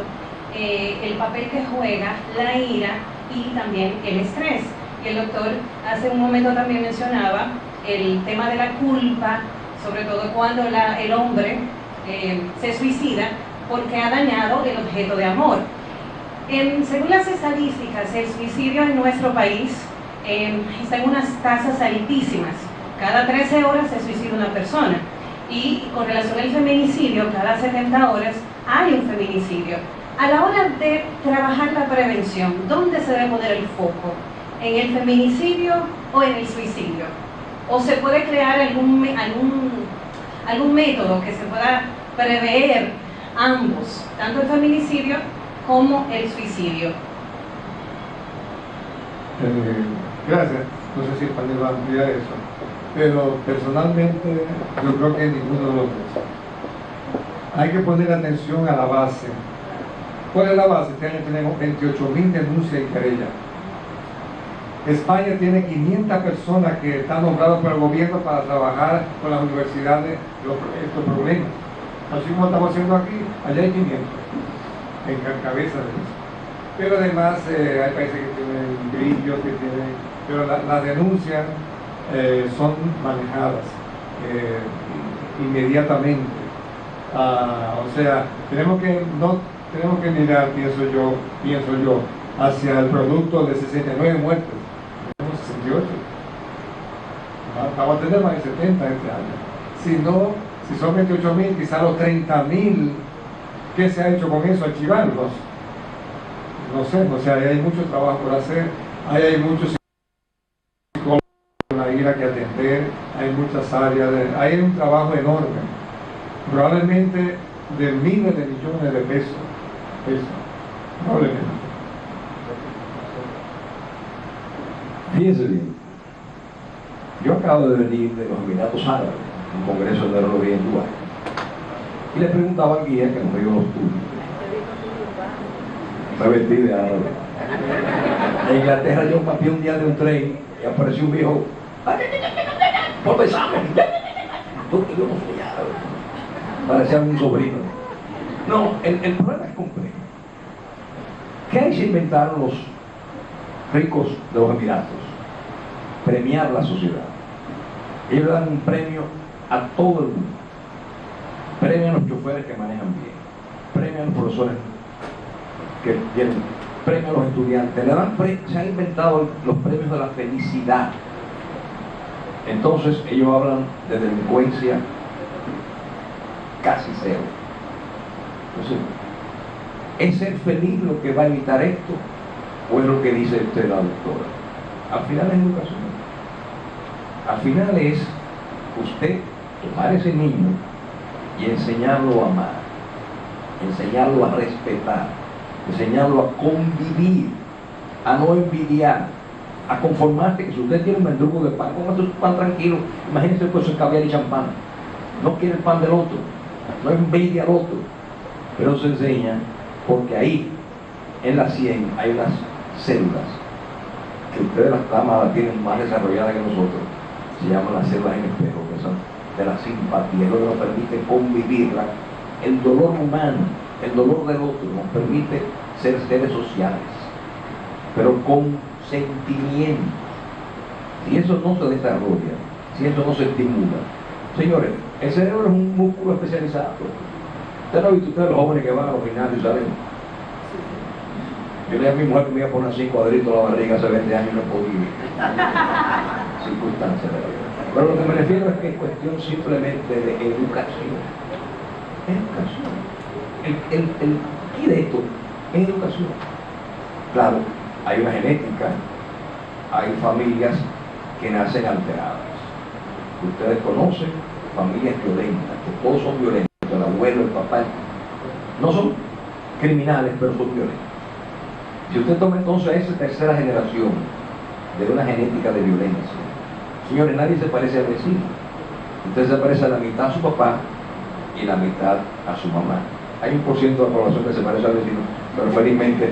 el papel que juega la ira y también el estrés. Y el doctor hace un momento también mencionaba el tema de la culpa, sobre todo cuando el hombre se suicida porque ha dañado el objeto de amor. Según las estadísticas, el suicidio en nuestro país está en unas tasas altísimas. Cada 13 horas se suicida una persona. Y con relación al feminicidio, cada 70 horas hay un feminicidio. A la hora de trabajar la prevención, ¿dónde se debe poner el foco? ¿En el feminicidio o en el suicidio? ¿O se puede crear algún método que se pueda prever ambos, tanto el feminicidio como el suicidio? Gracias. No sé si Panel va a ampliar eso, pero personalmente yo creo que ninguno de los dos. Hay que poner atención a la base. ¿Cuál es la base? Este año tenemos 28.000 denuncias y querellas. España tiene 500 personas que están nombradas por el gobierno para trabajar con las universidades estos problemas. Así como estamos haciendo aquí, allá hay 500 en cabeza de eso. Pero además hay países que tienen grillos, pero las denuncias son manejadas inmediatamente. O sea, tenemos que mirar, pienso yo, hacia el producto de 69 muertes. Tenemos 68. Vamos a tener más de 70 este año. Si son 28.000, quizás los 30.000, ¿qué se ha hecho con eso? Archivarlos. No sé, o sea, hay mucho trabajo por hacer, hay muchos psicólogos con la ira que atender, hay muchas áreas, hay un trabajo enorme, probablemente de miles de millones de pesos, probablemente. Fíjense bien, yo acabo de venir de los Emiratos Árabes, un congreso de neurología en Dubái, y le preguntaba al guía que nos dio los turnos. Me vestí de árabe. En Inglaterra yo papé un día de un tren y apareció un viejo por besarme. Porque yo no soy árabe. Parecía un sobrino. No, el problema es complejo. ¿Qué se inventaron los ricos de los Emiratos? Premiar la sociedad. Ellos dan un premio a todo el mundo. Premian a los choferes que manejan bien. Premian a los profesores que tienen, premio a los estudiantes, se han inventado los premios de la felicidad. Entonces ellos hablan de delincuencia casi cero. Entonces, ¿es ser feliz lo que va a evitar esto? ¿O es lo que dice usted, la doctora? Al final es educación. Al final es usted tomar ese niño y enseñarlo a amar, enseñarlo a respetar, enseñarlo a convivir, a no envidiar, a conformarte que si usted tiene un mendrugo de pan, cómase su pan tranquilo, imagínese con su caviar y champán, no quiere el pan del otro, no envidia al otro, pero se enseña porque ahí, en la 100, hay unas células que ustedes las damas tienen más desarrolladas que nosotros, se llaman las células en espejo, que son de la simpatía, lo que nos permite convivirla, el dolor humano, el dolor del otro, nos permite ser seres sociales, pero con sentimiento. Si eso no se desarrolla, si eso no se estimula, señores, el cerebro es un músculo especializado. ¿Usted no ha visto ustedes los jóvenes que van a los gimnasios y salen? Yo le dije a mi mujer que me iba a poner 5 cuadritos a la barriga hace 20 años y no podía. Circunstancias de la vida. Pero lo que me refiero es que es cuestión simplemente de educación. Educación. El key de esto es educación. Claro, hay una genética, hay familias que nacen alteradas. Ustedes conocen familias violentas, que todos son violentos, el abuelo, el papá, no son criminales, pero son violentos. Si usted toma entonces esa tercera generación de una genética de violencia, señores, nadie se parece al vecino. Usted se parece a la mitad a su papá y la mitad a su mamá. Hay 1% de la población que se parece al vecino, pero felizmente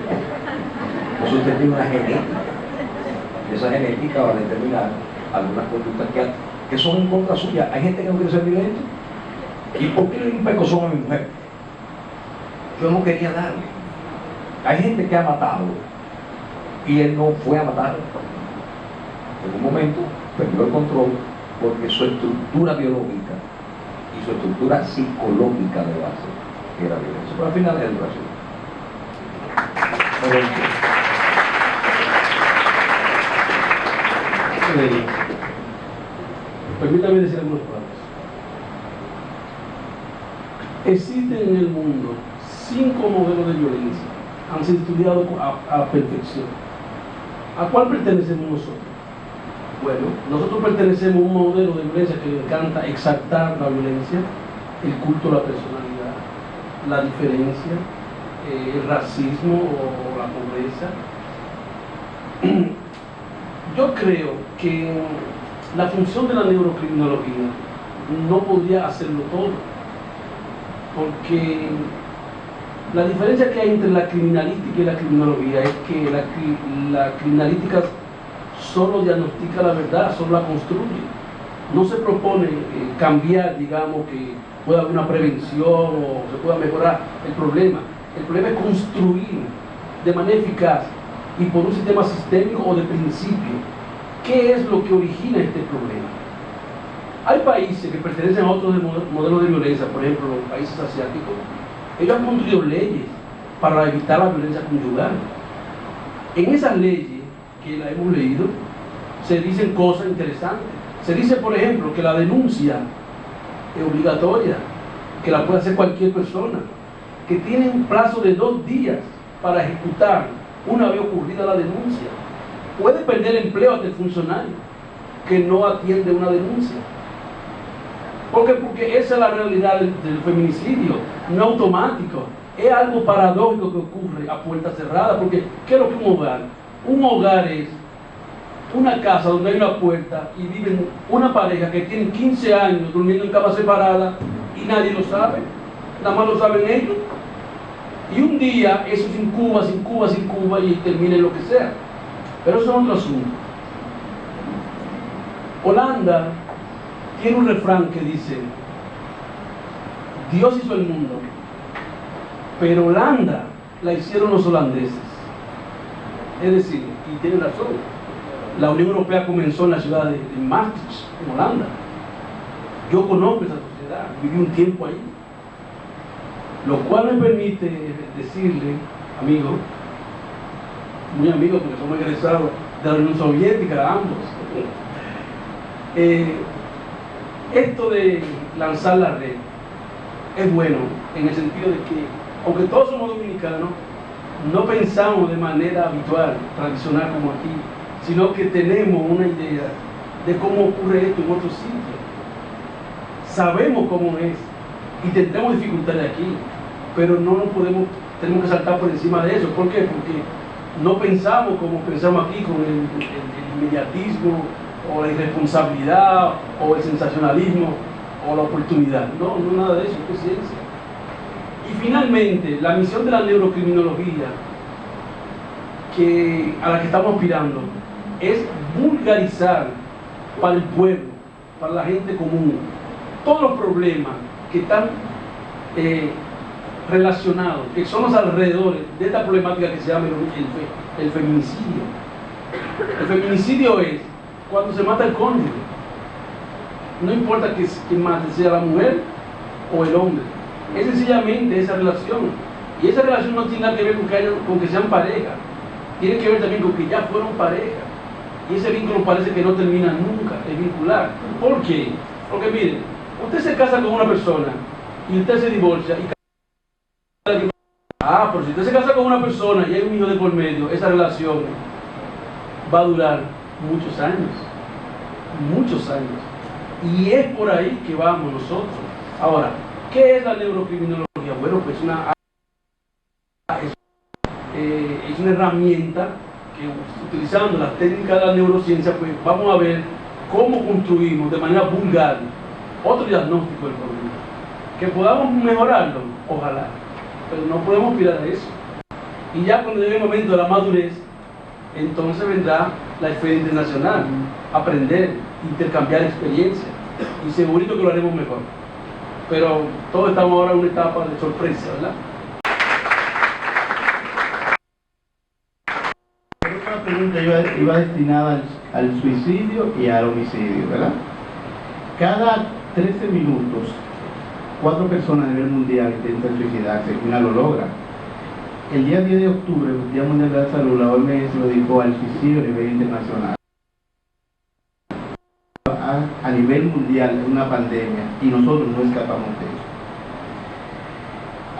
eso usted tiene una genética. Y esa genética va a determinar algunas conductas que son en contra suya. Hay gente que no quiere ser violento. ¿Y por qué le di un pecozón a mi mujer? Yo no quería darle. Hay gente que ha matado y él no fue a matarlo. En un momento perdió el control porque su estructura biológica y su estructura psicológica de base era violencia. Pero al final es educación. Permítame decir algunas palabras. Existen en el mundo 5 modelos de violencia. Han sido estudiados a perfección. ¿A cuál pertenecemos nosotros? Bueno, nosotros pertenecemos a un modelo de violencia que le encanta exaltar la violencia, el culto a la personalidad, la diferencia, el racismo o la pobreza. Yo creo que la función de la neurocriminología no podría hacerlo todo, porque la diferencia que hay entre la criminalística y la criminología es que la criminalística solo diagnostica la verdad, solo la construye. No se propone cambiar, digamos, que pueda haber una prevención o se pueda mejorar el problema. El problema es construir de manera eficaz y por un sistema sistémico o de principio qué es lo que origina este problema. Hay países que pertenecen a otros modelos de violencia, por ejemplo, los países asiáticos. Ellos han construido leyes para evitar la violencia conyugal. En esas leyes que la hemos leído, se dicen cosas interesantes. Se dice, por ejemplo, que la denuncia es obligatoria, que la puede hacer cualquier persona, que tienen un plazo de 2 días para ejecutar una vez ocurrida la denuncia. Puede perder el empleo hasta el funcionario que no atiende una denuncia. Porque esa es la realidad del feminicidio, no automático. Es algo paradójico que ocurre a puerta cerrada, porque ¿qué es lo que un hogar? Un hogar es una casa donde hay una puerta y viven una pareja que tienen 15 años durmiendo en camas separadas y nadie lo sabe, nada más lo saben ellos. Y un día eso se incuba y termina en lo que sea. Pero eso es otro asunto. Holanda tiene un refrán que dice: Dios hizo el mundo, pero Holanda la hicieron los holandeses. Es decir, y tiene razón, la Unión Europea comenzó en la ciudad de Maastricht, en Holanda. Yo conozco esa sociedad, viví un tiempo ahí, lo cual me permite decirle, amigo, muy amigo porque somos egresados de la Unión Soviética, ambos, esto de lanzar la red es bueno en el sentido de que, aunque todos somos dominicanos, no pensamos de manera habitual, tradicional como aquí, sino que tenemos una idea de cómo ocurre esto en otros sitios. Sabemos cómo es y tendremos dificultades aquí, pero no nos podemos tenemos que saltar por encima de eso. ¿Por qué? Porque no pensamos como pensamos aquí, con el inmediatismo, o la irresponsabilidad, o el sensacionalismo, o la oportunidad. No, no nada de eso, es ciencia. Y finalmente, la misión de la neurocriminología a la que estamos aspirando es vulgarizar para el pueblo, para la gente común, todos los problemas que están relacionados, que son los alrededores de esta problemática que se llama el feminicidio. El feminicidio es cuando se mata el cónyuge. No importa que mate, sea la mujer o el hombre. Es sencillamente esa relación. Y esa relación no tiene nada que ver con que sean pareja. Tiene que ver también con que ya fueron pareja. Y ese vínculo parece que no termina nunca, es vincular. ¿Por qué? Porque miren, usted se casa con una persona y usted se divorcia y pero si usted se casa con una persona y hay un hijo de por medio, esa relación va a durar muchos años. Muchos años. Y es por ahí que vamos nosotros. Ahora, ¿qué es la neurocriminología? Bueno, pues es una herramienta que, utilizando las técnicas de la neurociencia, pues vamos a ver cómo construimos de manera vulgar otro diagnóstico del problema. Que podamos mejorarlo, ojalá, pero no podemos aspirar a eso. Y ya cuando llegue el momento de la madurez, entonces vendrá la esfera internacional, aprender, intercambiar experiencias, y segurito que lo haremos mejor. Pero todos estamos ahora en una etapa de sorpresa, ¿verdad? Otra pregunta iba destinada al suicidio y al homicidio, ¿verdad? Cada 13 minutos, 4 personas a nivel mundial intentan suicidarse y una lo logra. El día 10 de octubre, el Día Mundial de la Salud, la OMS lo dedicó al suicidio a nivel internacional. A nivel mundial es una pandemia y nosotros no escapamos de eso.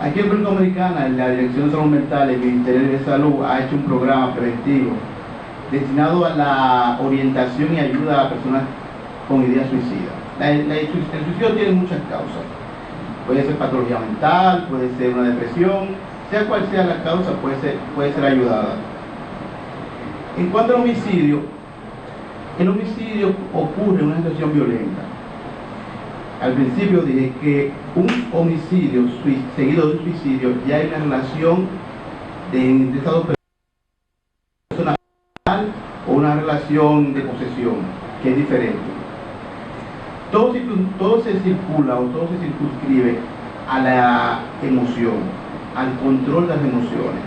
Aquí en República Dominicana, la Dirección de Salud Mental y el Ministerio de Salud ha hecho un programa preventivo destinado a la orientación y ayuda a personas con ideas suicidas. El suicidio tiene muchas causas. Puede ser patología mental, puede ser una depresión, sea cual sea la causa, puede ser ayudada. En cuanto al homicidio, el homicidio ocurre en una situación violenta. Al principio dije que un homicidio seguido de un suicidio ya hay una relación de estado personal o una relación de posesión, que es diferente. Todo se circula o todo se circunscribe a la emoción, al control de las emociones.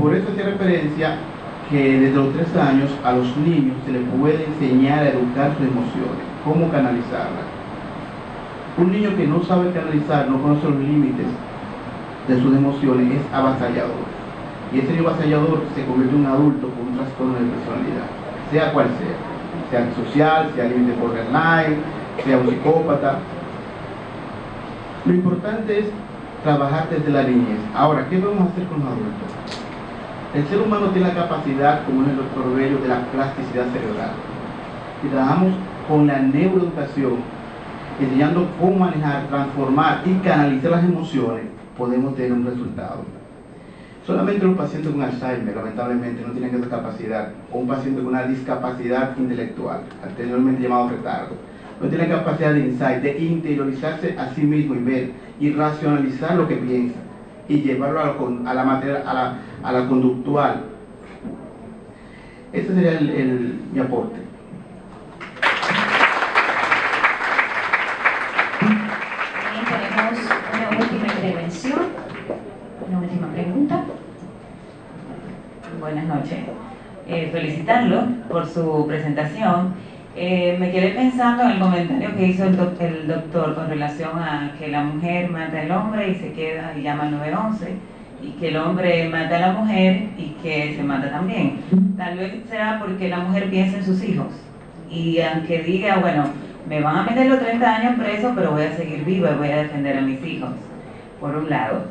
Por eso hace referencia que desde los 3 años a los niños se les puede enseñar a educar sus emociones, cómo canalizarlas. Un niño que no sabe canalizar, no conoce los límites de sus emociones, es avasallador. Y ese niño avasallador se convierte en un adulto con un trastorno de personalidad, sea cual sea antisocial, sea límite borderline, sea un psicópata. Lo importante es trabajar desde la niñez. Ahora, ¿qué vamos a hacer con los adultos? El ser humano tiene la capacidad, como es el doctor Bello, de la plasticidad cerebral. Si trabajamos con la neuroeducación, enseñando cómo manejar, transformar y canalizar las emociones, podemos tener un resultado. Solamente los pacientes con Alzheimer, lamentablemente, no tienen esa capacidad, o un paciente con una discapacidad intelectual, anteriormente llamado retardo, no tienen capacidad de insight, de interiorizarse a sí mismo y ver y racionalizar lo que piensa y llevarlo a la materia, a la conductual. Ese sería mi aporte. También tenemos una última intervención, una última pregunta. Buenas noches. Felicitarlo por su presentación. Me quedé pensando en el comentario que hizo el doctor con relación a que la mujer mata al hombre y se queda y llama al 911, y que el hombre mata a la mujer y que se mata también. Tal vez será porque la mujer piensa en sus hijos y aunque diga, bueno, me van a meter los 30 años preso, pero voy a seguir viva y voy a defender a mis hijos, por un lado.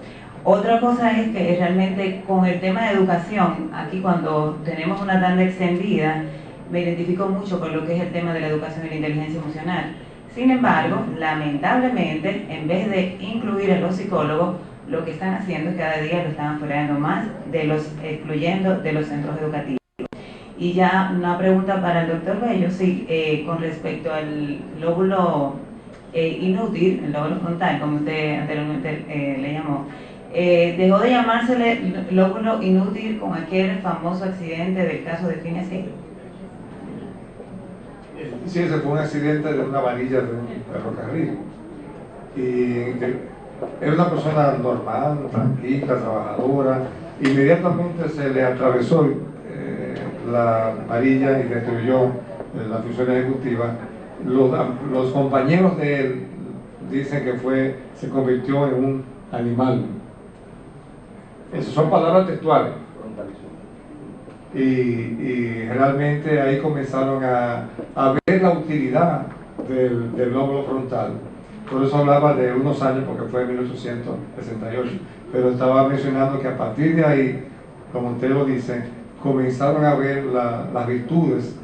Otra cosa es que realmente con el tema de educación, aquí cuando tenemos una tanda extendida, me identifico mucho con lo que es el tema de la educación y la inteligencia emocional. Sin embargo, lamentablemente, en vez de incluir a los psicólogos, lo que están haciendo es cada día lo están afuerando más, excluyendo de los centros educativos. Y ya una pregunta para el doctor Bello, sí, con respecto al lóbulo inútil, el lóbulo frontal, como usted anteriormente le llamó, dejó de llamársele lóbulo inútil con aquel famoso accidente del caso de Phineas Gage. Sí, ese fue un accidente de una varilla de un ferrocarril. Y era una persona normal, tranquila, trabajadora. Inmediatamente se le atravesó la varilla y destruyó la función ejecutiva. Los compañeros de él dicen que se convirtió en un animal. Esas son palabras textuales. Y realmente ahí comenzaron a ver la utilidad del lóbulo frontal. Por eso hablaba de unos años, porque fue en 1868, pero estaba mencionando que a partir de ahí, como usted lo dice, comenzaron a ver las virtudes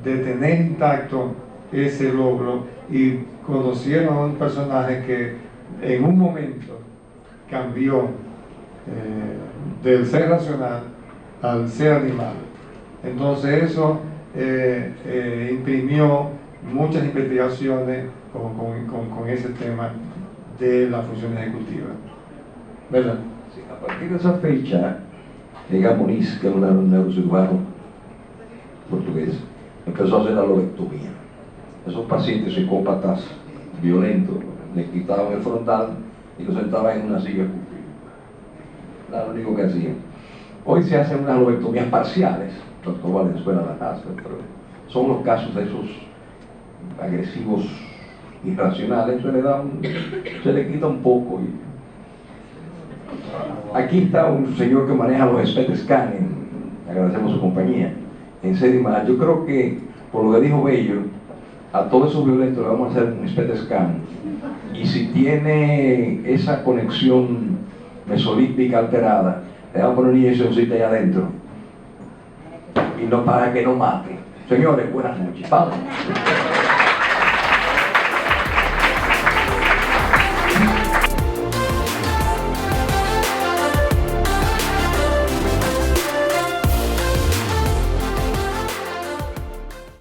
de tener intacto ese lóbulo y conocieron a un personaje que en un momento cambió del ser racional al ser animal. Entonces eso imprimió muchas investigaciones con ese tema de la función ejecutiva. ¿Verdad? Sí, a partir de esa fecha, Muniz, que era un neurocirujano portugués, empezó a hacer la lobectomía. Esos pacientes psicópatas violentos le quitaban el frontal y lo sentaban en una silla cupida. Era lo único que hacían. Hoy se hacen unas lobectomías parciales, doctor Valenzuela la hace, pero son los casos de esos agresivos irracionales, se le quita un poco. Aquí está un señor que maneja los PET scan, agradecemos su compañía, en Sedimar. Yo creo que, por lo que dijo Bello, a todos esos violentos le vamos a hacer un PET scan, y si tiene esa conexión mesolímpica alterada, le vamos a poner una inyeccióncita allá adentro, y no para que no mate. Señores, buenas noches. Vamos.